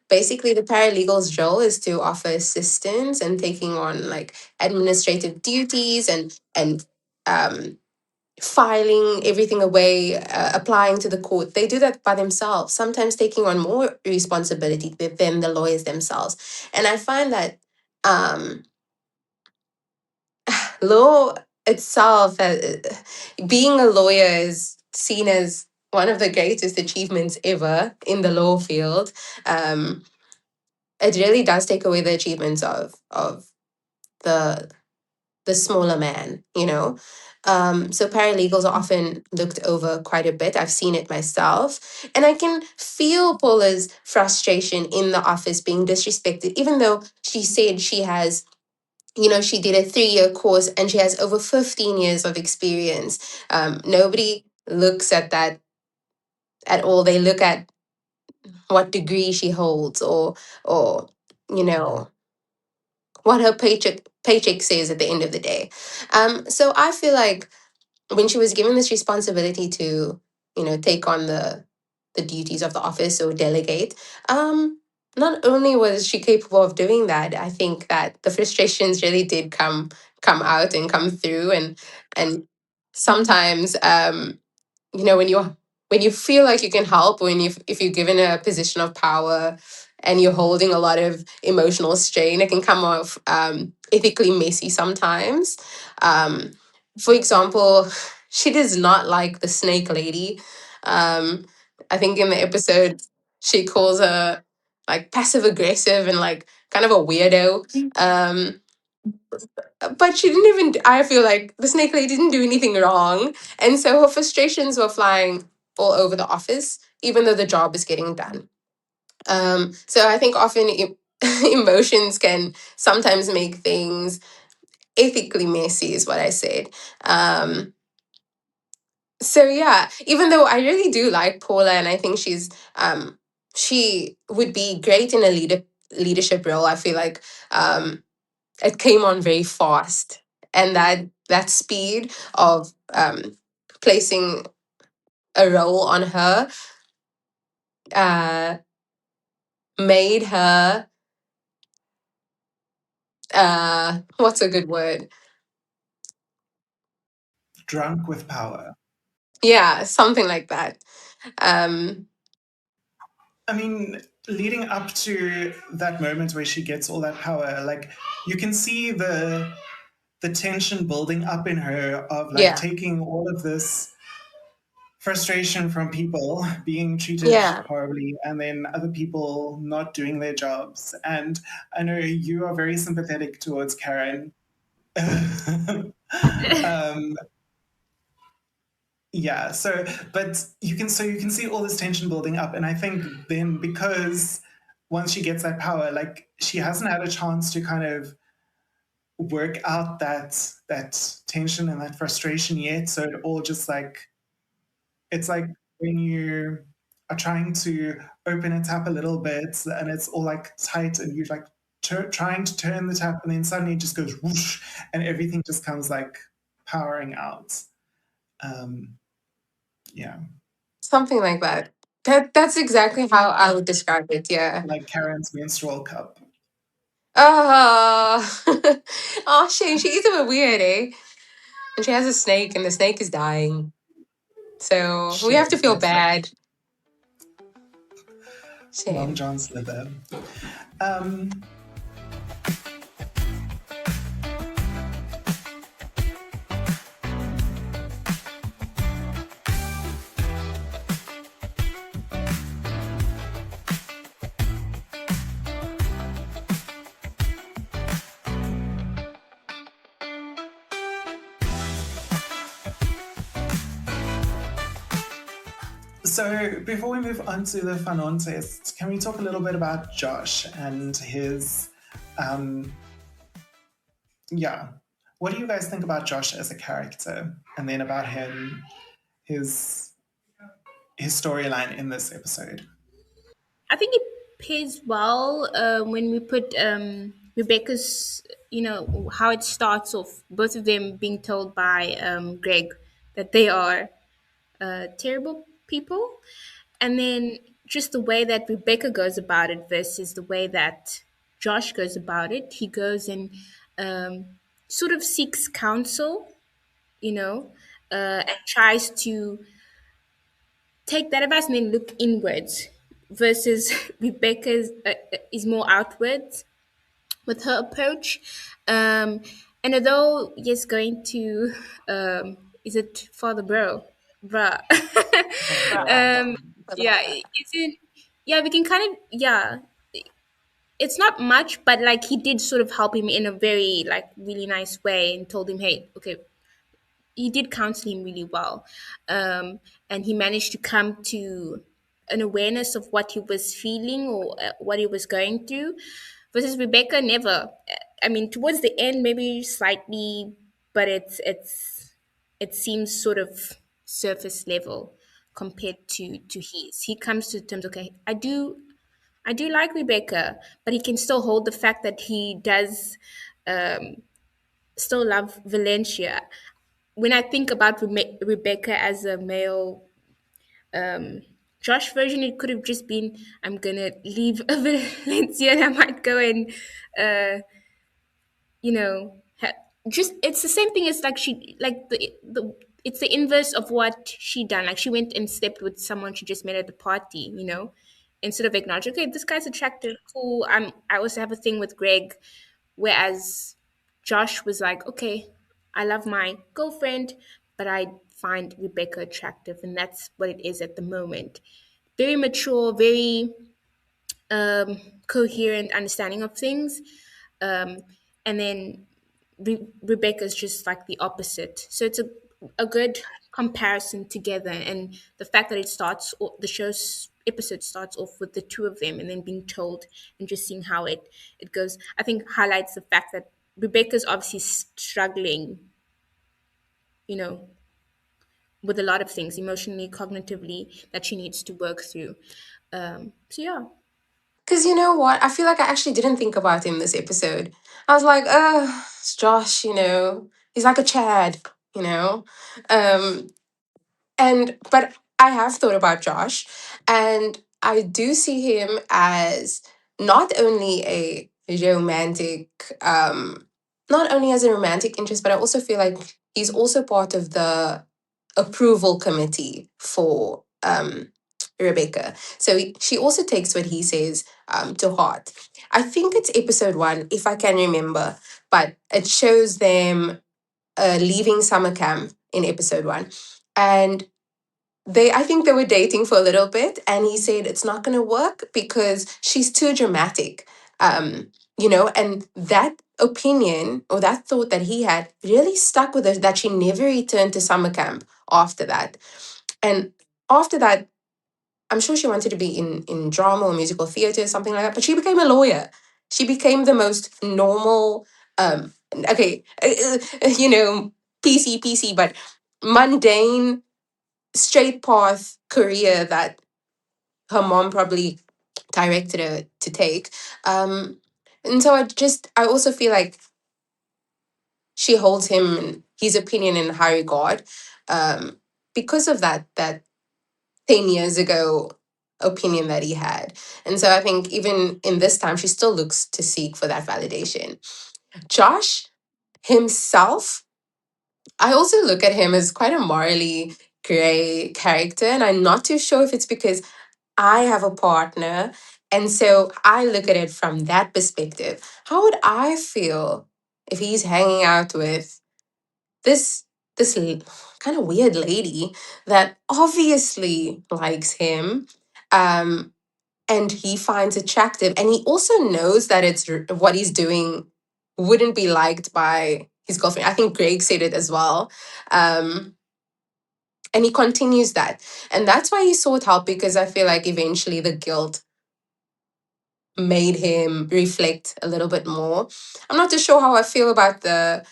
Basically, the paralegal's role is to offer assistance and taking on like administrative duties and um, filing everything away, applying to the court. They do that by themselves, sometimes taking on more responsibility than the lawyers themselves. And I find that um, law itself, being a lawyer is seen as one of the greatest achievements ever in the law field. It really does take away the achievements of the the smaller man, you know. So paralegals are often looked over quite a bit. I've seen it myself, and I can feel Paula's frustration in the office being disrespected, even though she said she has. She did a 3-year course and she has over 15 years of experience. Nobody looks at that at all. They look at what degree she holds, or you know what her paycheck says at the end of the day. So I feel like when she was given this responsibility to, take on the duties of the office or delegate, not only was she capable of doing that, I think that the frustrations really did come out and come through, and sometimes when you feel like you can help, if you're given a position of power and you're holding a lot of emotional strain, it can come off ethically messy sometimes. um, for example, she does not like the snake lady. I think in the episode she calls her like passive aggressive and like kind of a weirdo. But she didn't even, I feel like the snake lady didn't do anything wrong, and so her frustrations were flying all over the office even though the job is getting done. So I think often emotions can sometimes make things ethically messy is what I said. So yeah, even though I really do like Paula and I think she would be great in a leadership role, I feel like it came on very fast, and that speed of placing a role on her uh, made her what's a good word? Drunk with power. Yeah, something like that. Um, I mean, leading up to that moment where she gets all that power, like you can see the tension building up in her of like yeah, taking all of this frustration from people being treated Yeah. horribly and then other people not doing their jobs. And I know you are very sympathetic towards Karen. um, yeah, but you can see all this tension building up, and I think then because once she gets that power, like she hasn't had a chance to kind of work out that tension and that frustration yet. So it all just like it's like when you are trying to open a tap a little bit and it's all like tight and you're like trying to turn the tap and then suddenly it just goes whoosh and everything just comes like powering out. Um, yeah, Something like that. That's exactly how I would describe it. Yeah. like Karen's menstrual cup. Oh, oh, shame. She is a bit weird, eh? And she has a snake, and the snake is dying. So we have to Shame, feel bless her. bad. Long Shame. John Slither. Um, So before we move on to the Fanon Test, can we talk a little bit about Josh and his, yeah. What do you guys think about Josh as a character? And then about him, his storyline in this episode? I think it pays well when we put Rebecca's, how it starts off, both of them being told by Greg that they are terrible people. And then just the way that Rebecca goes about it versus the way that Josh goes about it. He goes and sort of seeks counsel, and tries to take that advice and then look inwards versus Rebecca's is more outwards with her approach. And although, yes, going to, is it Father Brah? Yeah, isn't, yeah, we can kind of, yeah, it's not much, but like he did sort of help him in a very, like, really nice way and told him, hey, okay, he did counsel him really well. And he managed to come to an awareness of what he was feeling or what he was going through. Versus Rebecca, never. I mean, towards the end, maybe slightly, but it seems sort of surface level compared to his. He comes to terms, okay, I do like Rebecca, but he can still hold the fact that he does still love Valencia. When I think about Rebecca as a male Josh version, it could have just been, I'm gonna leave Valencia and I might go and you know just it's the same thing as like she like the it's the inverse of what she done. Like she went and slept with someone she just met at the party, instead of acknowledging, okay, this guy's attractive, cool. I also have a thing with Greg, whereas Josh was like, okay, I love my girlfriend, but I find Rebecca attractive, and that's what it is at the moment. Very mature, very coherent understanding of things. Um, and then Rebecca's just like the opposite. So it's a good comparison together. And the fact that the show's episode starts off with the two of them and then being told and just seeing how it goes, I think highlights the fact that Rebecca's obviously struggling, you know, with a lot of things emotionally, cognitively that she needs to work through. So yeah. Because you know what? I feel like I actually didn't think about him this episode. I was like, it's Josh, he's like a Chad, you know? Um, but I have thought about Josh, and I do see him as not only a romantic, not only as a romantic interest, but I also feel like he's also part of the approval committee for Rebecca. So she also takes what he says to heart. I think it's episode 1, if I can remember, but it shows them leaving summer camp in episode 1. And I think they were dating for a little bit, and he said it's not going to work because she's too dramatic. And that opinion or that thought that he had really stuck with her, that she never returned to summer camp after that. And after that, I'm sure she wanted to be in drama or musical theater or something like that, but she became a lawyer. She became the most normal, okay, PC, but mundane, straight path career that her mom probably directed her to take. Um, and so I also feel like she holds his opinion in high regard, um, because of that 10 years ago opinion that he had. And so I think even in this time, she still looks to seek for that validation. Josh himself, I also look at him as quite a morally gray character. And I'm not too sure if it's because I have a partner. And so I look at it from that perspective. How would I feel if he's hanging out with this kind of weird lady that obviously likes him, um, and he finds attractive, and he also knows that what he's doing wouldn't be liked by his girlfriend. I think Greg said it as well. Um, and he continues that. And that's why he sought help, because I feel like eventually the guilt made him reflect a little bit more. I'm not too sure how I feel about the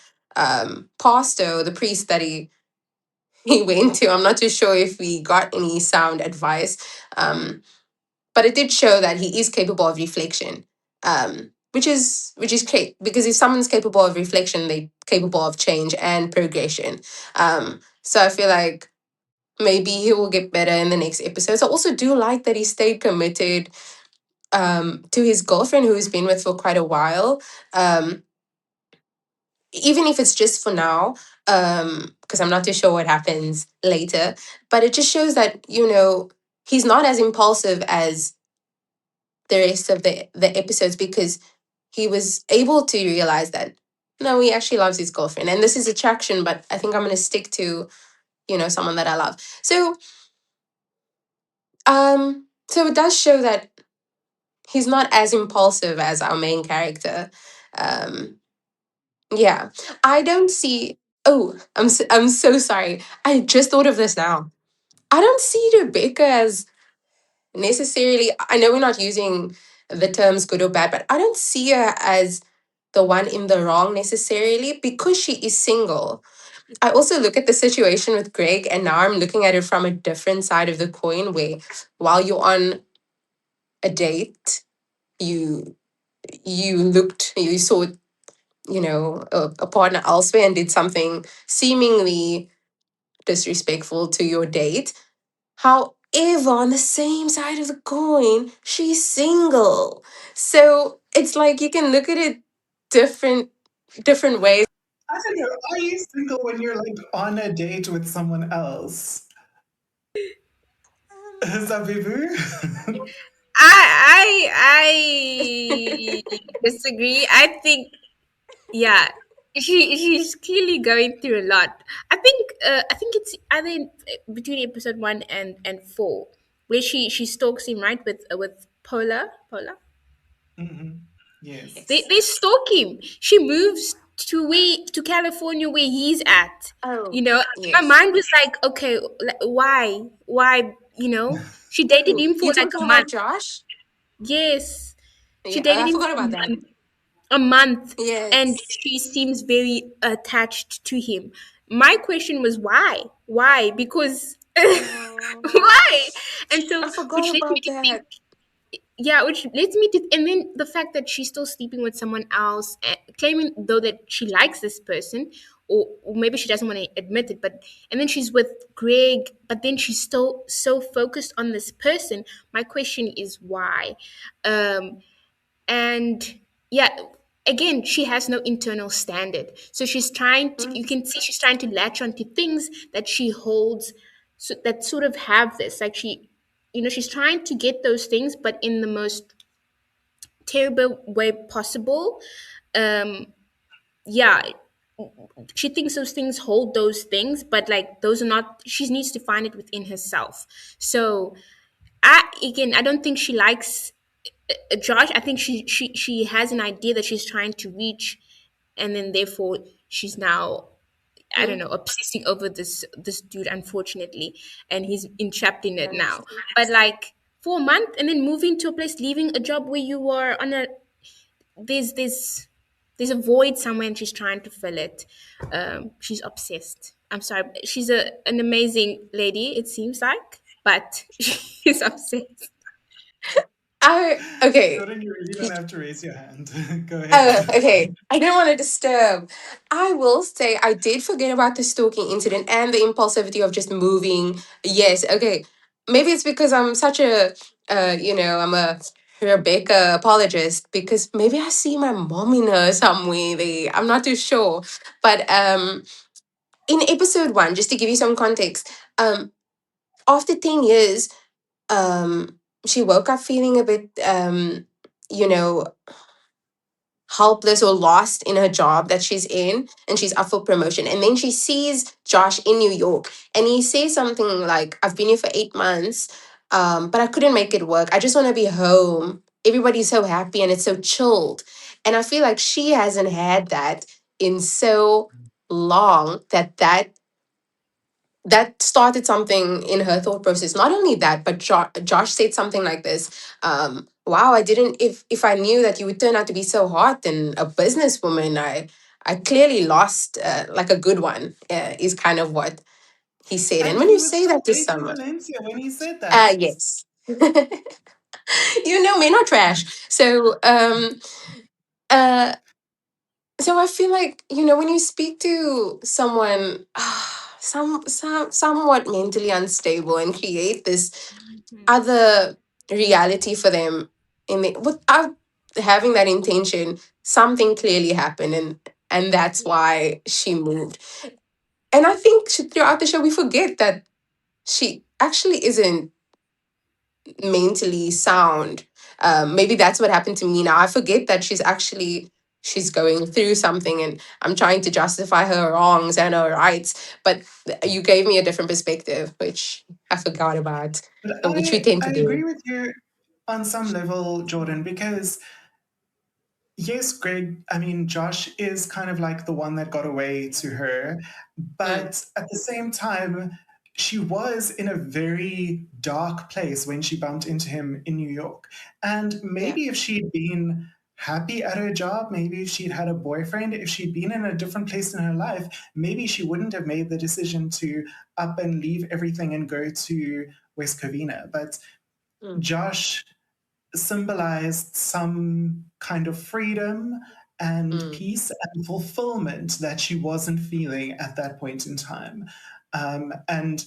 pastor or the priest that he went to. I'm not too sure if we got any sound advice. But it did show that he is capable of reflection, which is great, because if someone's capable of reflection, they're capable of change and progression. So I feel like maybe he will get better in the next episodes. I also do like that he stayed committed to his girlfriend, who he's been with for quite a while. Um, Even if it's just for now, because I'm not too sure what happens later, but it just shows that, he's not as impulsive as the rest of the episodes, because he was able to realize that no, he actually loves his girlfriend, and this is attraction, but I think I'm going to stick to, someone that I love. So it does show that he's not as impulsive as our main character. um yeah, I don't see. Oh, I'm so sorry, I just thought of this now. I don't see Rebecca as necessarily, I know we're not using the terms good or bad, but I don't see her as the one in the wrong necessarily, because she is single. I also look at the situation with Greg, and now I'm looking at it from a different side of the coin, where while you're on a date, you you saw, a partner elsewhere and did something seemingly disrespectful to your date. However, on the same side of the coin, she's single. So it's like you can look at it different ways. I don't know. Are you single when you're like on a date with someone else? Zabibu? I disagree. I think, yeah, she's clearly going through a lot. I think it's either between episode 1 and 4, where she stalks him, right, with Paula. Mhm. Yes. They stalk him. She moves to California, where he's at. Oh, You know, my yes. mind was like, okay, why? She dated Oh, him for you like a talking about month. Josh? Yes, she Yeah, dated I him forgot for about that. a month, and Yes. she seems very attached to him. My question was why? Why? Because Oh, why? And so, I forgot which led me about to think, that. yeah, which leads me to, and then the fact that she's still sleeping with someone else, claiming though that she likes this person, or maybe she doesn't want to admit it, but and then she's with Greg, but then she's still so focused on this person. My question is why? Um, and yeah, again, she has no internal standard, so she's trying to, you can see she's trying to latch onto things that she holds, so that sort of have this, like she's trying to get those things, but in the most terrible way possible. um yeah, she thinks those things hold those things, but like those are not. She needs to find it within herself. So I don't think she likes Josh. I think she has an idea that she's trying to reach, and then therefore she's now, I don't Mm, know, obsessing over this dude, unfortunately, and he's entrapped in it yes. now. But like for a month, and then moving to a place, leaving a job where you were on a there's this there's a void somewhere, and she's trying to fill it. She's obsessed. I'm sorry, she's an amazing lady, it seems like, but she's obsessed. Okay. Jordan, you really don't have to raise your hand. Go ahead. Okay. I didn't want to disturb. I will say I did forget about the stalking incident and the impulsivity of just moving. Yes. Okay. Maybe it's because I'm such a, I'm a Rebecca apologist because maybe I see my mom in her somewhere there. I'm not too sure. But in episode one, just to give you some context, after 10 years, she woke up feeling a bit, you know, helpless or lost in her job that she's in, and she's up for promotion, and then she sees Josh in New York, and he says something like, I've been here for 8 months, but I couldn't make it work. I just want to be home. Everybody's so happy and it's so chilled. And I feel like she hasn't had that in so long that started something in her thought process. Not only that, but Josh said something like this: "Wow, I didn't. If I knew that you would turn out to be so hot and a businesswoman, I clearly lost like a good one." Is kind of what he said. And And when he you was say still that to dating someone, Valencia when he said that. yes, men are trash. Uh, So I feel like, when you speak to someone somewhat mentally unstable and create this other reality for them without having that intention, something clearly happened, and that's why she moved. And I think throughout the show we forget that she actually isn't mentally sound. Maybe that's what happened to me now. I forget that she's going through something, and I'm trying to justify her wrongs and her rights. But you gave me a different perspective, which I forgot about, But which we tend I to agree do. with you on some level, Jordan, because yes, Greg, I mean, Josh is kind of like the one that got away to her, Mm, but at the same time, she was in a very dark place when she bumped into him in New York. And yeah. maybe if she'd been happy at her job, maybe if she'd had a boyfriend, if she'd been in a different place in her life, maybe she wouldn't have made the decision to up and leave everything and go to West Covina. But Mm, Josh symbolized some kind of freedom and mm, peace and fulfillment that she wasn't feeling at that point in time. And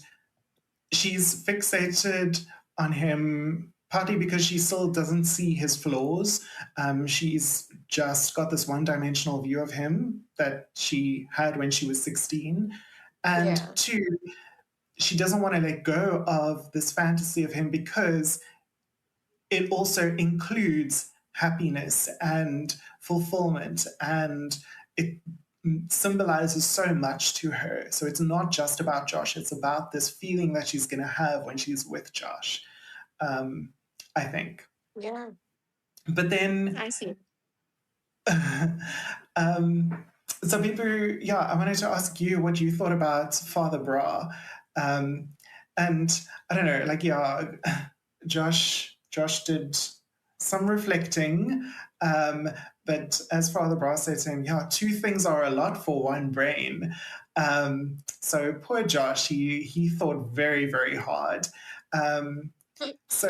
she's fixated on him partly because she still doesn't see his flaws. She's just got this one dimensional view of him that she had when she was 16. And yeah. two, she doesn't want to let go of this fantasy of him because it also includes happiness and fulfillment, and it symbolizes so much to her. So it's not just about Josh, it's about this feeling that she's going to have when she's with Josh, um, I think. Yeah. But then, I see. um, Zabibu, yeah, I wanted to ask you what you thought about Father Brah. Um, and I don't know, like, yeah, Josh did some reflecting, um, but as Father Brah said to him, yeah, two things are a lot for one brain. So poor Josh, he thought very, very hard. Um, so,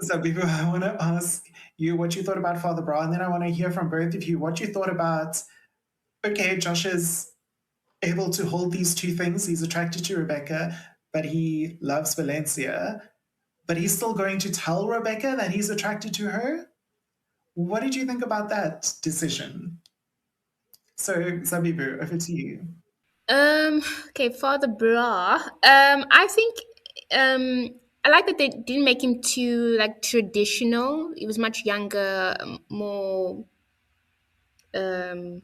Zabibu, I want to ask you what you thought about Father Brah, and then I want to hear from both of you what you thought about. Okay, Josh is able to hold these two things. He's attracted to Rebecca, but he loves Valencia. But he's still going to tell Rebecca that he's attracted to her. What did you think about that decision? So, Zabibu, over to you. Um, okay, Father Bra. I think I like that they didn't make him too like traditional. He was much younger, more um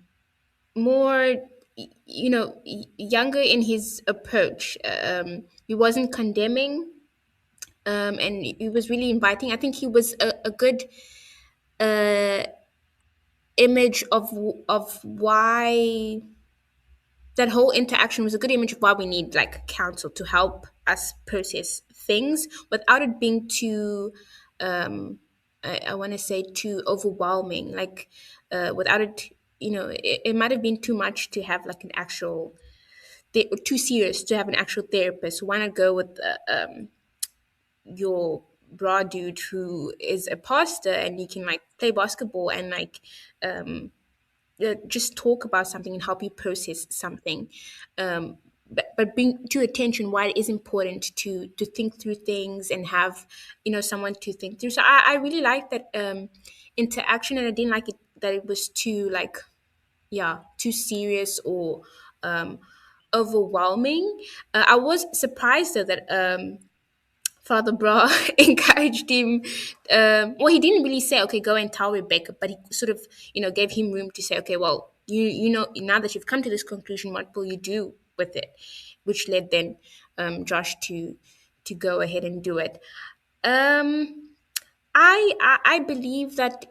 more younger in his approach. He wasn't condemning, and he was really inviting. I think he was a good uh, image of why that whole interaction was a good image of why we need like counsel to help us process things without it being too I want to say too overwhelming, like without it, it might have been too much to have like an actual too serious to have an actual therapist. Why not go with your bra dude who is a pastor, and you can like play basketball and like just talk about something and help you process something, but bring to attention why it is important to think through things and have someone to think through. So I really like that interaction, and I didn't like it that it was too like too serious or overwhelming. I was surprised though that Father Brah encouraged him. Well, he didn't really say, "Okay, go and tell Rebecca," but he sort of, gave him room to say, "Okay, well, you know, now that you've come to this conclusion, what will you do with it?" Which led then Josh to go ahead and do it. Um, I believe that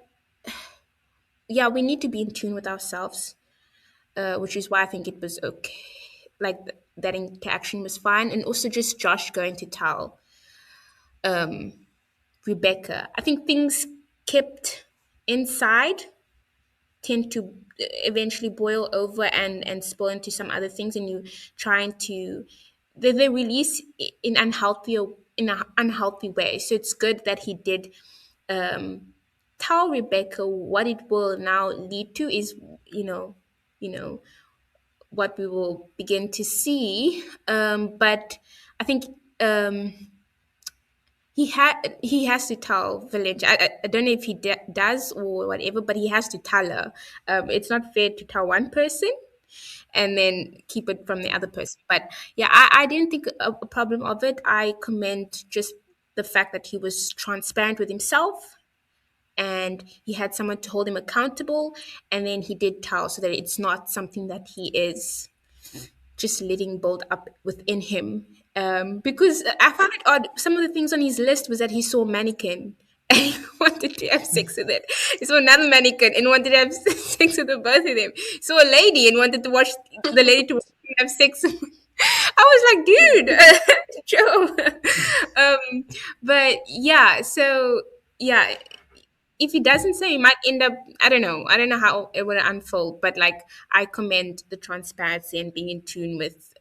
we need to be in tune with ourselves, which is why I think it was okay. Like that interaction was fine, and also just Josh going to tell Rebecca. I think things kept inside tend to eventually boil over and spill into some other things, and you trying to they release in an unhealthy way. So it's good that he did tell Rebecca. What it will now lead to is you know what we will begin to see. But I think um, he has to tell Valencia. I don't know if he does or whatever, but he has to tell her. It's not fair to tell one person and then keep it from the other person. But I didn't think a problem of it. I commend just the fact that he was transparent with himself and he had someone to hold him accountable, and then he did tell, so that it's not something that he is just letting build up within him. Because I found it odd. Some of the things on his list was that he saw a mannequin and he wanted to have sex with it. He saw another mannequin and wanted to have sex with the both of them. He saw a lady and wanted to watch the lady to have sex. I was like, dude, Joe. But so yeah, if he doesn't say, he might end up, I don't know how it would unfold, but like I commend the transparency and being in tune with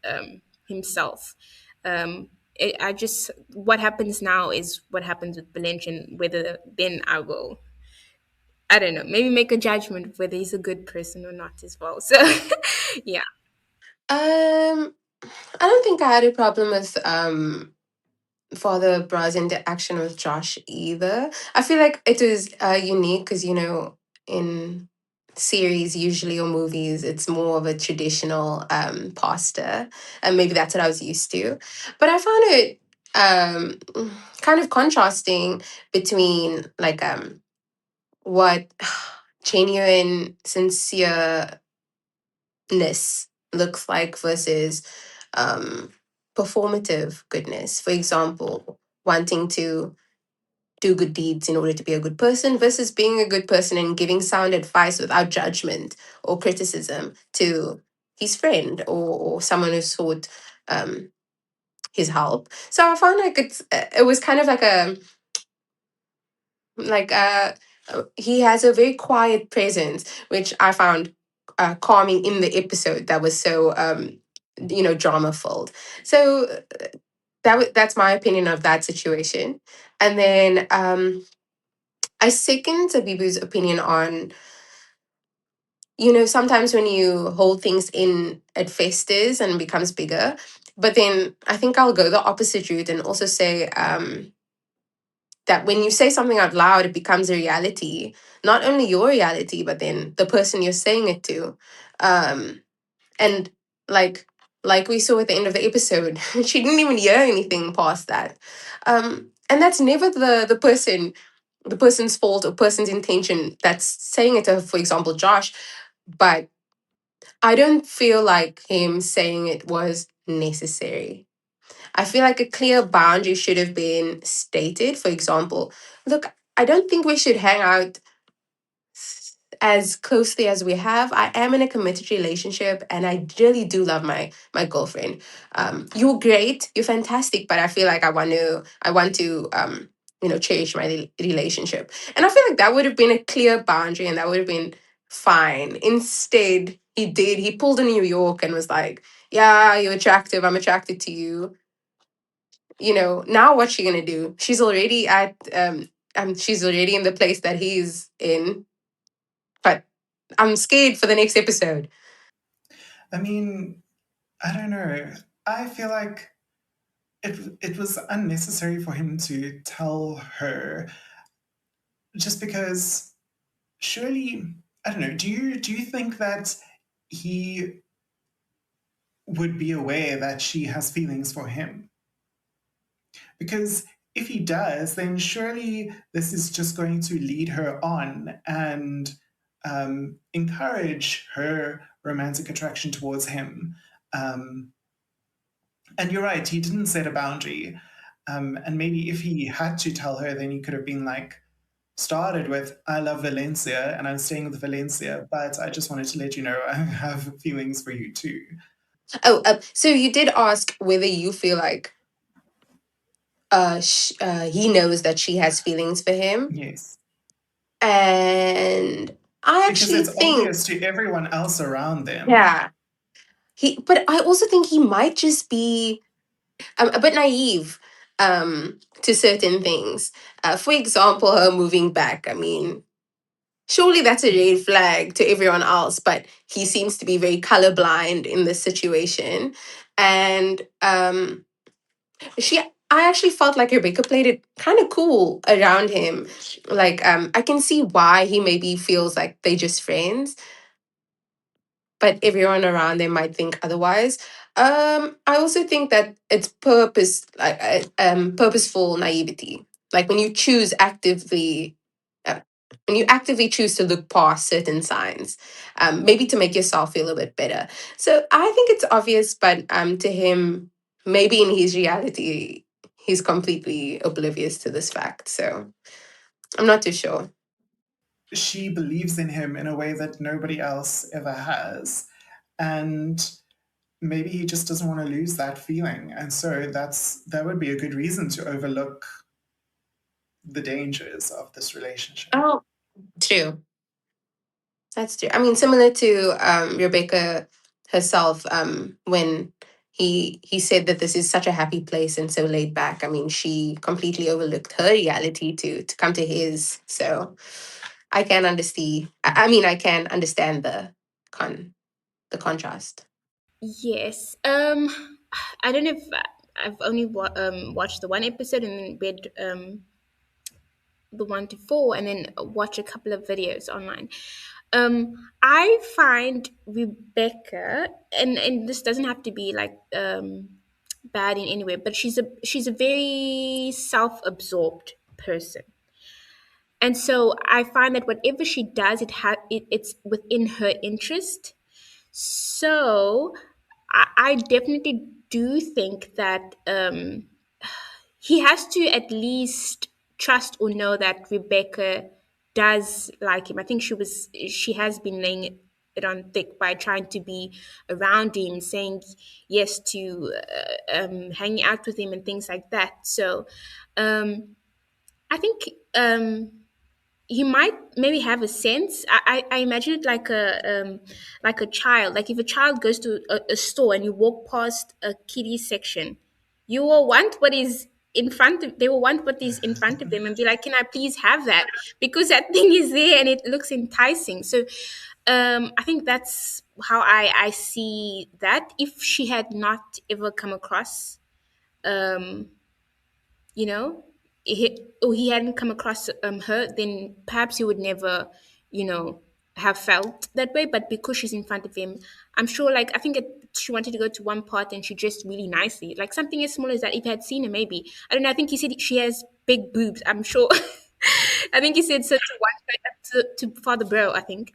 himself. I just, what happens now is what happens with Valencia, and whether then I don't know, maybe make a judgment whether he's a good person or not as well. So yeah. Um, I don't think I had a problem with Father Brah's interaction with Josh either. I feel like it was unique because, in series usually or movies, it's more of a traditional pastor, and maybe that's what I was used to. But I found it kind of contrasting between like what genuine, sincereness looks like versus um, performative goodness. For example, wanting to do good deeds in order to be a good person versus being a good person and giving sound advice without judgment or criticism to his friend or someone who sought his help. So I found like it was kind of like like he has a very quiet presence, which I found calming in the episode that was so drama filled. So that's my opinion of that situation. And then I second Zabibu's opinion on, sometimes when you hold things in, it festers and becomes bigger. But then I think I'll go the opposite route and also say that when you say something out loud, it becomes a reality. Not only your reality, but then the person you're saying it to. And like like we saw at the end of the episode, she didn't even hear anything past that. And that's never the person's fault or person's intention that's saying it to, for example, Josh. But I don't feel like him saying it was necessary. I feel like a clear boundary should have been stated. For example, look, I don't think we should hang out as closely as we have. I am in a committed relationship and I really do love my girlfriend. You're great, you're fantastic, but I feel like I want to cherish my relationship. And I feel like that would have been a clear boundary and that would have been fine. Instead, he pulled in New York and was like, yeah, you're attractive, I'm attracted to you. Now what's she gonna do? She's already in the place that he's in, but I'm scared for the next episode. I mean, I don't know. I feel like it was unnecessary for him to tell her, just because surely, I don't know, do you think that he would be aware that she has feelings for him? Because if he does, then surely this is just going to lead her on and encourage her romantic attraction towards him. Um, and you're right, he didn't set a boundary. And maybe if he had to tell her, then he could have been like, started with, I love Valencia and I'm staying with Valencia, but I just wanted to let you know I have feelings for you too. Oh, so you did ask whether you feel like he knows that she has feelings for him, Yes. and I Because actually it's think, obvious to everyone else around them. yeah, but I also think he might just be a bit naive to certain things. For example, her moving back. I mean, surely that's a red flag to everyone else, but he seems to be very colorblind in this situation. And I actually felt like Rebecca played it kind of cool around him. Like, I can see why he maybe feels like they're just friends, but everyone around them might think otherwise. I also think that it's purposeful naivety. Like uh, when you actively choose to look past certain signs, maybe to make yourself feel a bit better. So I think it's obvious, but to him, maybe in his reality, he's completely oblivious to this fact. So I'm not too sure. She believes in him in a way that nobody else ever has. And maybe he just doesn't want to lose that feeling. And so that would be a good reason to overlook the dangers of this relationship. Oh, true. That's true. I mean, similar to Rebecca herself, when he said that this is such a happy place and so laid back. I mean, she completely overlooked her reality to come to his. So I can understand. I mean, I can understand the contrast. Yes. I don't know if I've only watched the one episode and then read the 1 to 4 and then watch a couple of videos online. I find Rebecca, and this doesn't have to be like bad in any way, but she's a very self-absorbed person. And so I find that whatever she does, it's within her interest. So I definitely do think that he has to at least trust or know that Rebecca does like him. I think she has been laying it on thick by trying to be around him, saying yes to hanging out with him and things like that. So I think he might maybe have a sense. I imagine it like a child. Like if a child goes to a store and you walk past a kiddie section, you will want what is in front of they will want what is in front of them and be like, can I please have that? Because that thing is there and it looks enticing. So I think that's how I see that. If she had not ever come across um you know he hadn't come across her, then perhaps he would never you know have felt that way. But because she's in front of him, I'm sure, like, I think she wanted to go to one part and she dressed really nicely, like something as small as that. If you had seen her, maybe, I don't know, I think he said she has big boobs, I'm sure. I think he said so to Father Brah, I think.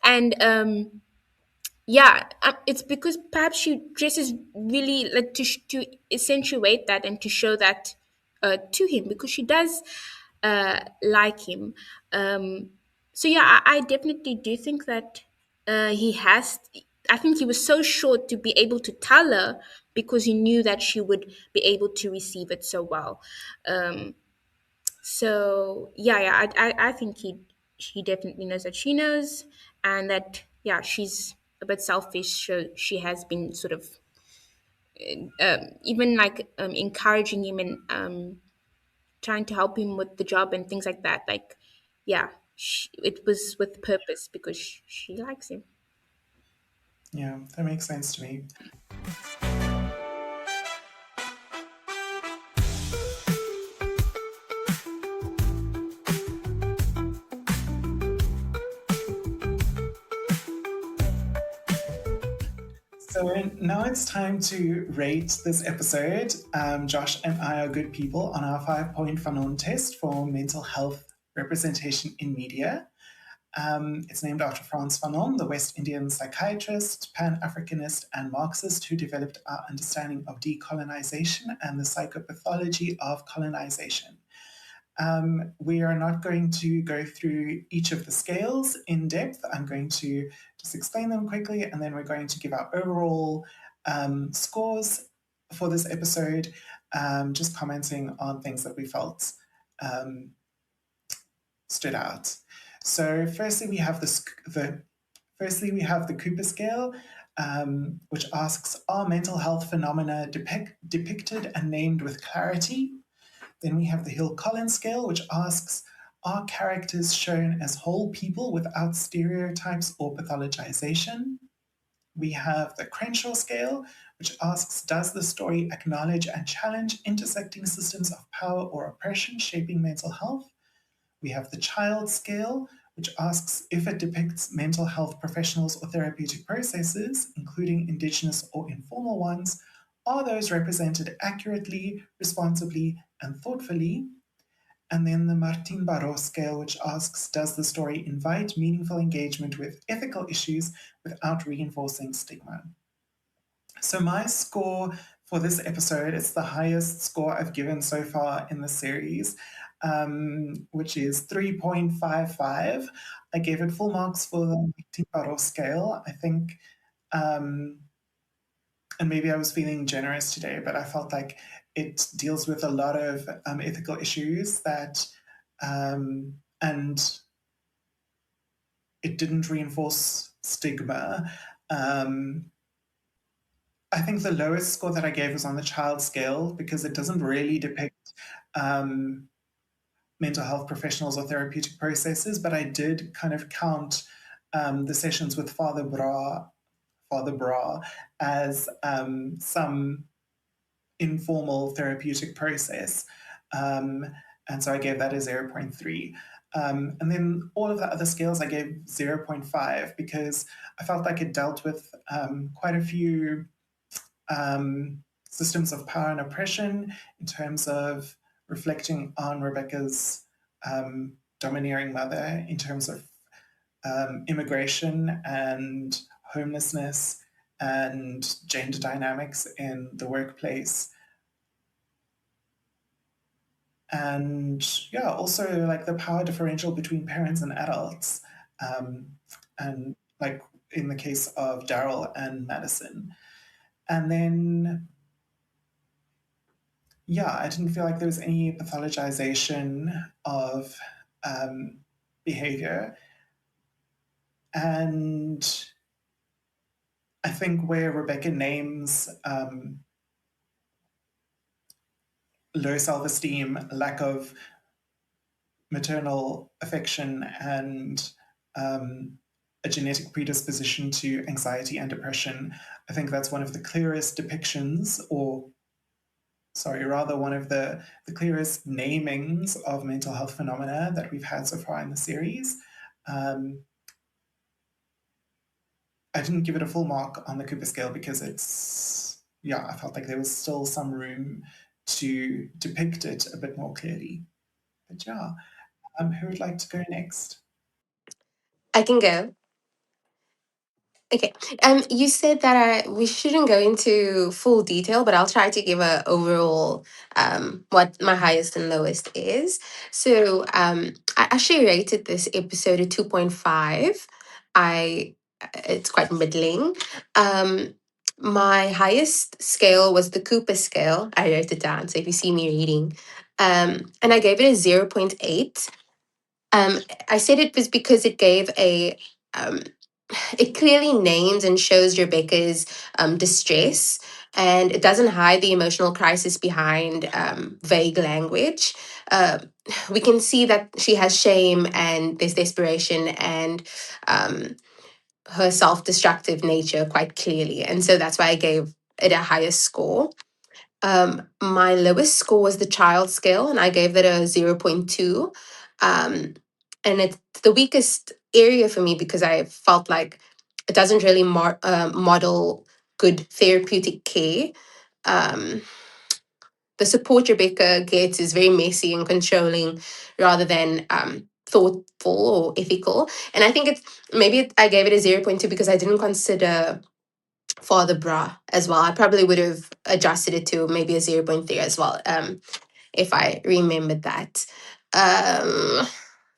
And yeah, it's because perhaps she dresses really like to accentuate that and to show that to him, because she does like him. Um, so yeah, I definitely do think that he has. I think he was so sure to be able to tell her because he knew that she would be able to receive it so well. Um, so I think he definitely knows that she knows, and that yeah, she's a bit selfish. So she has been sort of even like encouraging him and trying to help him with the job and things like that. Like yeah, it was with purpose because she likes him. Yeah, that makes sense to me. So now it's time to rate this episode. Josh and I are good people on our 5-point Fanon test for mental health representation in media. It's named after Frantz Fanon, the West Indian psychiatrist, Pan-Africanist, and Marxist who developed our understanding of decolonization and the psychopathology of colonization. We are not going to go through each of the scales in depth. I'm going to just explain them quickly, and then we're going to give our overall scores for this episode, just commenting on things that we felt stood out. So, firstly, we have the Cooper scale, which asks, are mental health phenomena depicted and named with clarity? Then we have the Hill-Collins scale, which asks, are characters shown as whole people without stereotypes or pathologization? We have the Crenshaw scale, which asks, does the story acknowledge and challenge intersecting systems of power or oppression shaping mental health? We have the Child scale, which asks if it depicts mental health professionals or therapeutic processes, including Indigenous or informal ones, are those represented accurately, responsibly, and thoughtfully? And then the Martin Barros scale, which asks, does the story invite meaningful engagement with ethical issues without reinforcing stigma? So my score for this episode, it's the highest score I've given so far in the series, which is 3.55. I gave it full marks for the Martin Barros scale. I think and maybe I was feeling generous today, but I felt like it deals with a lot of ethical issues that, and it didn't reinforce stigma. I think the lowest score that I gave was on the child scale because it doesn't really depict mental health professionals or therapeutic processes, but I did kind of count the sessions with Father Brah as some informal therapeutic process. And so I gave that a 0.3. And then all of the other scales I gave 0.5 because I felt like it dealt with quite a few systems of power and oppression in terms of reflecting on Rebecca's domineering mother, in terms of immigration and homelessness and gender dynamics in the workplace. And yeah, also like the power differential between parents and adults. And like in the case of Daryl and Madison. And then, yeah, I didn't feel like there was any pathologization of behavior. And I think where Rebecca names low self-esteem, lack of maternal affection, and a genetic predisposition to anxiety and depression, I think that's one of the clearest depictions, or sorry, rather one of the clearest namings of mental health phenomena that we've had so far in the series. I didn't give it a full mark on the Cooper scale because I felt like there was still some room to depict it a bit more clearly. But yeah, who would like to go next? I can go. Okay. You said that we shouldn't go into full detail, but I'll try to give a overall what my highest and lowest is. So I actually rated this episode a 2.5. I It's quite middling. Um, my highest scale was the Cooper scale. I wrote it down, so if you see me reading, and I gave it a 0.8. I said it was because it gave a um, it clearly names and shows Rebecca's distress, and it doesn't hide the emotional crisis behind vague language. Uh, we can see that she has shame and there's desperation and um, her self destructive nature quite clearly. And so that's why I gave it a higher score. My lowest score was the child scale, and I gave it a 0.2. Um, and it's the weakest area for me because I felt like it doesn't really model good therapeutic care. Um, the support Rebecca gets is very messy and controlling rather than thoughtful or ethical. And I think I gave it a 0.2 because I didn't consider Father Brah as well. I probably would have adjusted it to maybe a 0.3 as well, if I remembered that.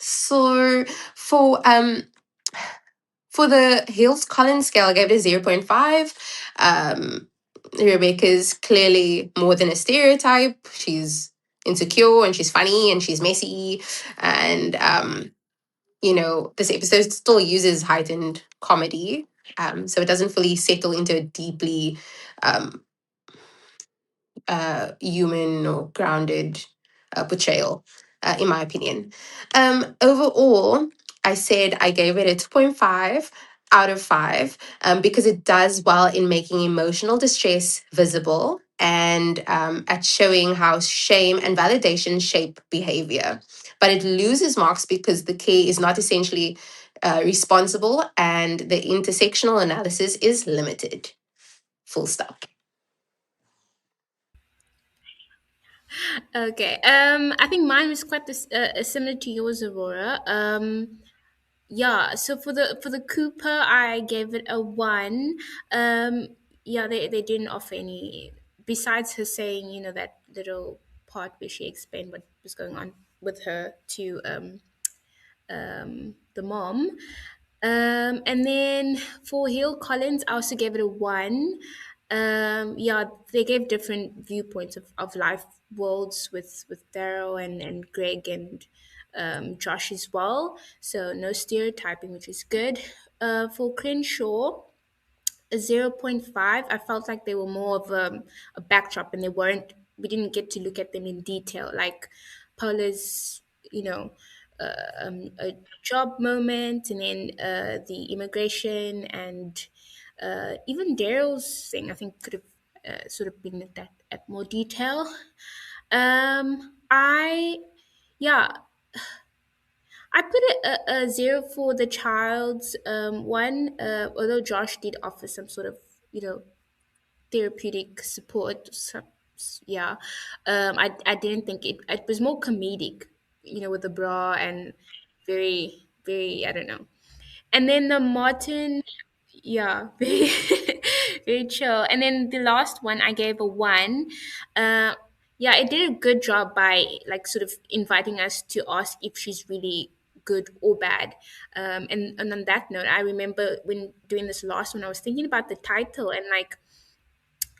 So for the Hills Collins scale, I gave it a 0.5. Um, Rebecca's clearly more than a stereotype. She's insecure and she's funny and she's messy. And, this episode still uses heightened comedy. So it doesn't fully settle into a deeply um, human or grounded portrayal, in my opinion. Overall, I said I gave it a 2.5 out of 5 because it does well in making emotional distress visible and at showing how shame and validation shape behavior. But it loses marks because the care is not essentially responsible and the intersectional analysis is limited. Full stop. Okay. I think mine was quite similar to yours, Aurora. Yeah. So for the Cooper, I gave it a 1. Yeah, they didn't offer any besides her saying, that little part where she explained what was going on with her to the mom. And then for Hill Collins, I also gave it a 1. Yeah, they gave different viewpoints of life worlds with Daryl and Greg and Josh as well. So no stereotyping, which is good. For Crenshaw, a 0.5. I felt like they were more of a backdrop and we didn't get to look at them in detail. Like Paula's, a job moment, and then the immigration, and even Daryl's thing, I think could have sort of been looked at more detail. Yeah, I put a 0 for the child's one, although Josh did offer some sort of, therapeutic support. Yeah, I didn't think it was more comedic, with the bra and very very I don't know. And then the Martin, yeah, very very chill. And then the last one I gave a 1. Uh, yeah, it did a good job by like sort of inviting us to ask if she's really good or bad. And on that note, I remember when doing this last one, I was thinking about the title and like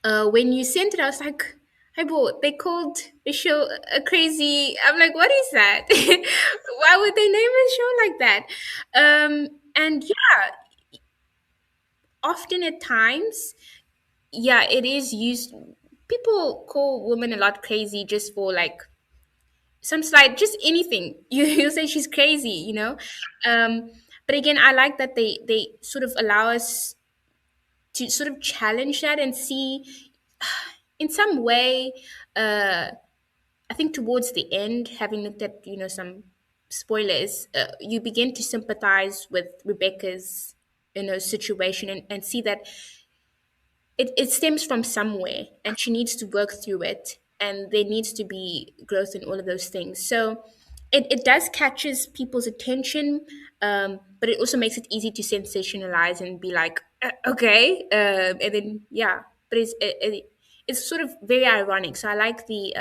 when you sent it, I was like, "Hey, bro, they called the show a crazy." I'm like, "What is that? Why would they name a show like that?" And yeah, often at times, yeah, it is used. People call women a lot crazy just for like some slight, just anything. You say she's crazy, Um, but again, I like that they sort of allow us to sort of challenge that and see in some way. I think towards the end, having looked at some spoilers, you begin to sympathize with Rebecca's situation, and see that it stems from somewhere and she needs to work through it, and there needs to be growth in all of those things. So it does catches people's attention, but it also makes it easy to sensationalize and be like, Okay, and then yeah, but it's sort of very ironic. So I like the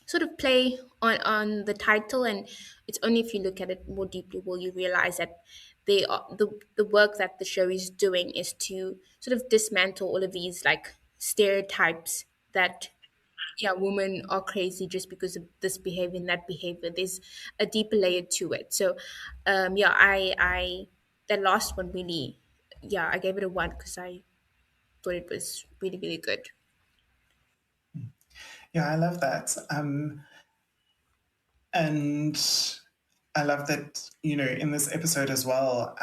sort of play on the title, and it's only if you look at it more deeply will you realize that they are the work that the show is doing is to sort of dismantle all of these like stereotypes that yeah, women are crazy just because of this behavior and that behavior. There's a deeper layer to it. So, yeah, I that last one really, yeah, I gave it a one because I thought it was really, really good. Yeah, I love that. And I love that, in this episode as well,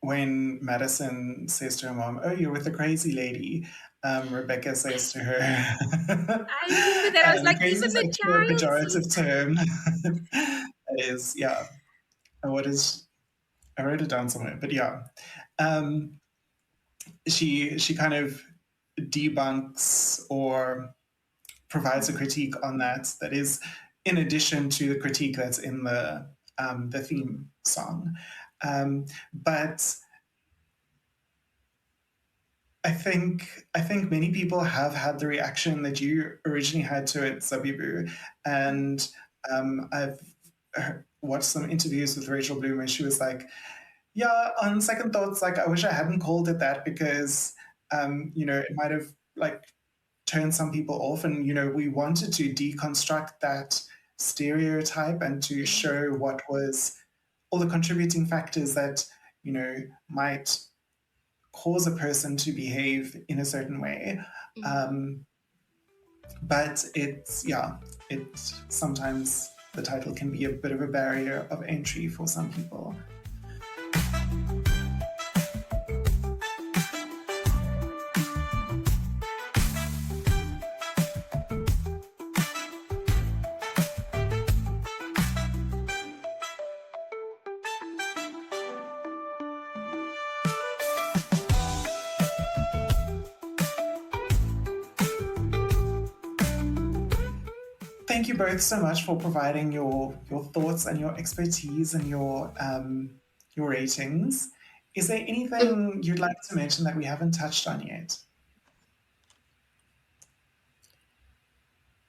when Madison says to her mom, "Oh, you're with the crazy lady," Rebecca says to her, I remember that. I was like, crazy isn't is the actually a child so pejorative term. That is, yeah. What is, I wrote it down somewhere, but yeah. Um, she kind of debunks or provides a critique on that is in addition to the critique that's in the theme song. But I think many people have had the reaction that you originally had to it, Zabibu, and I've watched some interviews with Rachel Bloom, and she was like, "Yeah, on second thoughts, like I wish I hadn't called it that because it might have like turned some people off, and we wanted to deconstruct that stereotype and to show what was all the contributing factors that might cause a person to behave in a certain way. Um, but it sometimes the title can be a bit of a barrier of entry for some people. Thank you both so much for providing your thoughts and your expertise and your ratings. Is there anything you'd like to mention that we haven't touched on yet?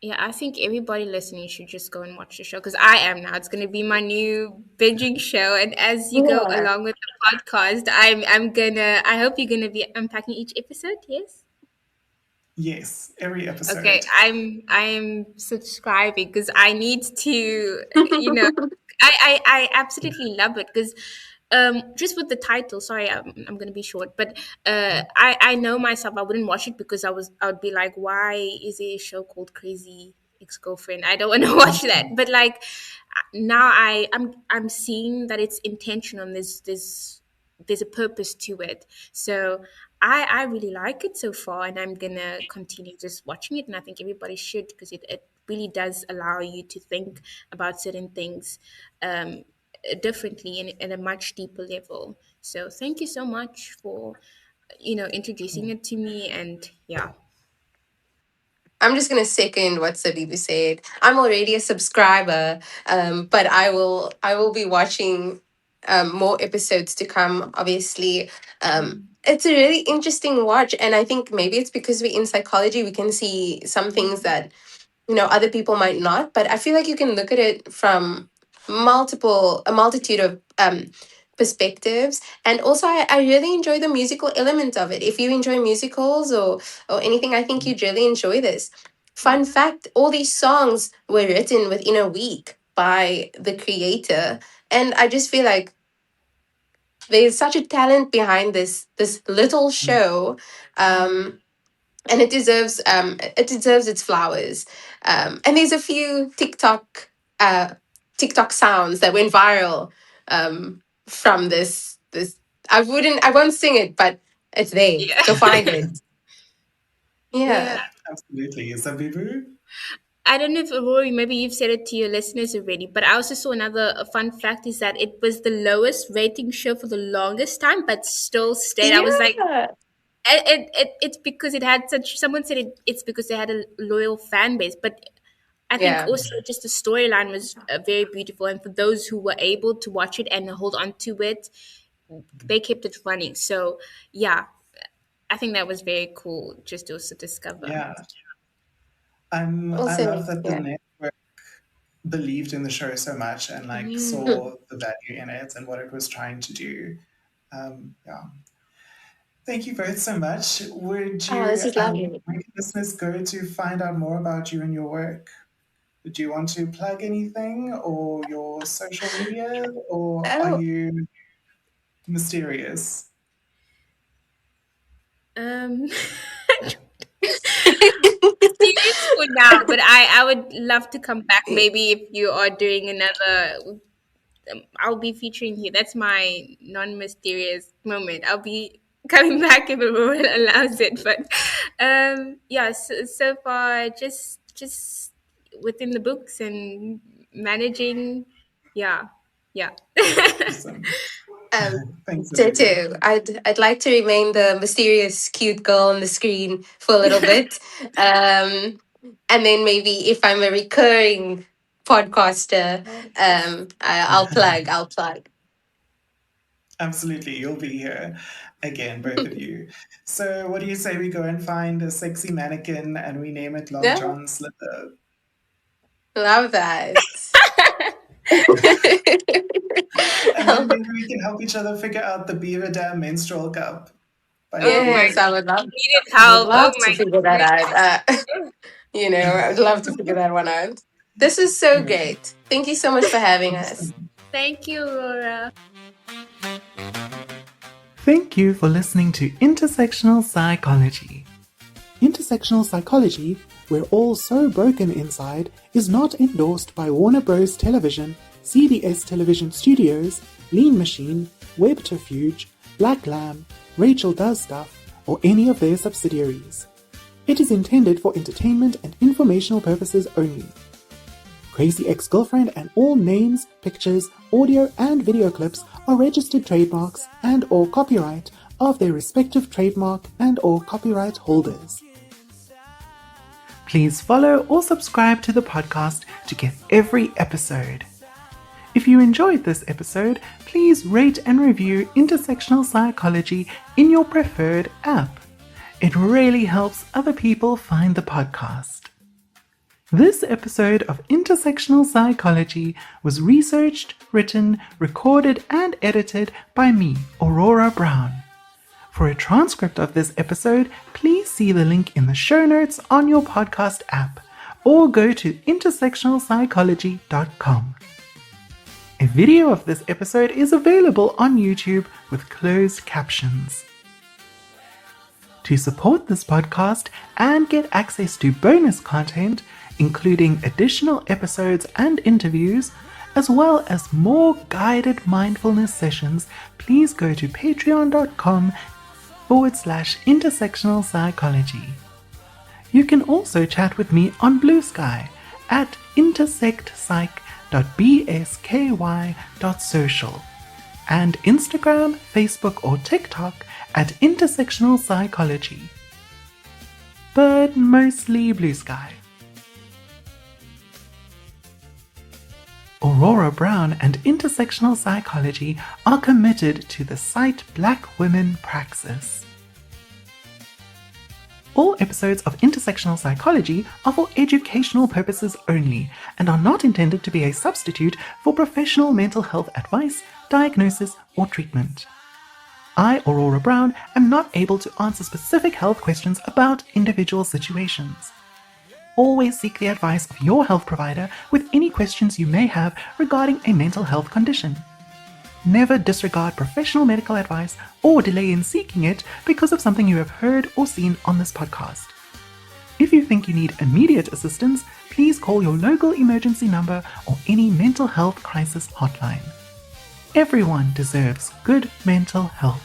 Yeah, I think everybody listening should just go and watch the show because I am now. It's going to be my new binging show, and as you go Yeah. along with the podcast, I'm gonna. I hope you're gonna be unpacking each episode. Yes. Yes, every Okay, episode. I'm subscribing because I need to, you know, I absolutely love it because just with the title, sorry, I'm gonna be short, but I know myself I wouldn't watch it because I would be like, why is there a show called Crazy Ex-Girlfriend? I don't want to watch that. But like now I'm seeing that it's intentional. There's a purpose to it. So I really like it so far, and I'm gonna continue just watching it. And I think everybody should because it really does allow you to think about certain things differently and at a much deeper level. So thank you so much for introducing it to me. And yeah, I'm just gonna second what Sabibu said. I'm already a subscriber, but I will be watching more episodes to come. Obviously, it's a really interesting watch, and I think maybe it's because we're in psychology, we can see some things that other people might not. But I feel like you can look at it from a multitude of perspectives. And also I really enjoy the musical element of it. If you enjoy musicals or anything, I think you'd really enjoy this. Fun fact, all these songs were written within a week by the creator. And I just feel like there's such a talent behind this little show. And it deserves its flowers. And there's a few TikTok sounds that went viral from this. I won't sing it, but it's there. yeah. Go find it. Yeah. Yeah. Absolutely. Zabibu? I don't know if Aurora, maybe you've said it to your listeners already, but I also saw another fun fact is that it was the lowest rating show for the longest time, but still stayed. I was like, Yeah. it's because it had such. Someone said it's because they had a loyal fan base, but I think Yeah. also just the storyline was very beautiful, and for those who were able to watch it and hold on to it, they kept it running. So yeah, I think that was very cool just to also discover. Yeah. I love Also, that the yeah. network believed in the show so much and like saw the value in it and what it was trying to do. Yeah. Thank you both so much. Would Oh, you this is lovely. make listeners go to find out more about you and your work? Do you want to plug anything or your social media, or are Oh. you mysterious? Um, serious for now, but I would love to come back. Maybe if you are doing another, I'll be featuring you. That's my non-mysterious moment. I'll be coming back if everyone allows it. But yeah, so far just within the books and managing. Yeah, yeah. Awesome. Um, Thanks, Zabibu. Ditto. I'd like to remain the mysterious cute girl on the screen for a little bit. And then maybe if I'm a recurring podcaster, I'll plug. Absolutely, you'll be here again, both of you. So, what do you say we go and find a sexy mannequin and we name it Long Yeah, John Slipper? love that. And then maybe we can help each other figure out the Beaver Dam menstrual cup by the Oh end of my the Yes, god, I would love. needed I would help. Oh love to my figure that out. I would love to figure that one out. This is so year. great. Thank you so much for having us. Awesome. Thank you, Aurora. Thank you for listening to Intersectional Psychology. Intersectional Psychology, we're all so broken inside, is not endorsed by Warner Bros. Television, CBS Television Studios, Lean Machine, Webterfuge, Black Lamb, Rachel Does Stuff, or any of their subsidiaries. It is intended for entertainment and informational purposes only. Crazy Ex-Girlfriend and all names, pictures, audio and video clips are registered trademarks and or copyright of their respective trademark and or copyright holders. Please follow or subscribe to the podcast to get every episode. If you enjoyed this episode, please rate and review Intersectional Psychology in your preferred app. It really helps other people find the podcast. This episode of Intersectional Psychology was researched, written, recorded, and edited by me, Aurora Brown. For a transcript of this episode, please see the link in the show notes on your podcast app or go to intersectionalpsychology.com. A video of this episode is available on YouTube with closed captions. To support this podcast and get access to bonus content, including additional episodes and interviews, as well as more guided mindfulness sessions, please go to patreon.com/intersectional psychology. You can also chat with me on Blue Sky at intersectpsych.bsky.social and Instagram, Facebook, or TikTok at intersectional psychology. But mostly Blue Sky. Aurora Brown and Intersectional Psychology are committed to the site Black Women Praxis. All episodes of Intersectional Psychology are for educational purposes only and are not intended to be a substitute for professional mental health advice, diagnosis, or treatment. I, Aurora Brown, am not able to answer specific health questions about individual situations. Always seek the advice of your health provider with any questions you may have regarding a mental health condition. Never disregard professional medical advice or delay in seeking it because of something you have heard or seen on this podcast. If you think you need immediate assistance, please call your local emergency number or any mental health crisis hotline. Everyone deserves good mental health.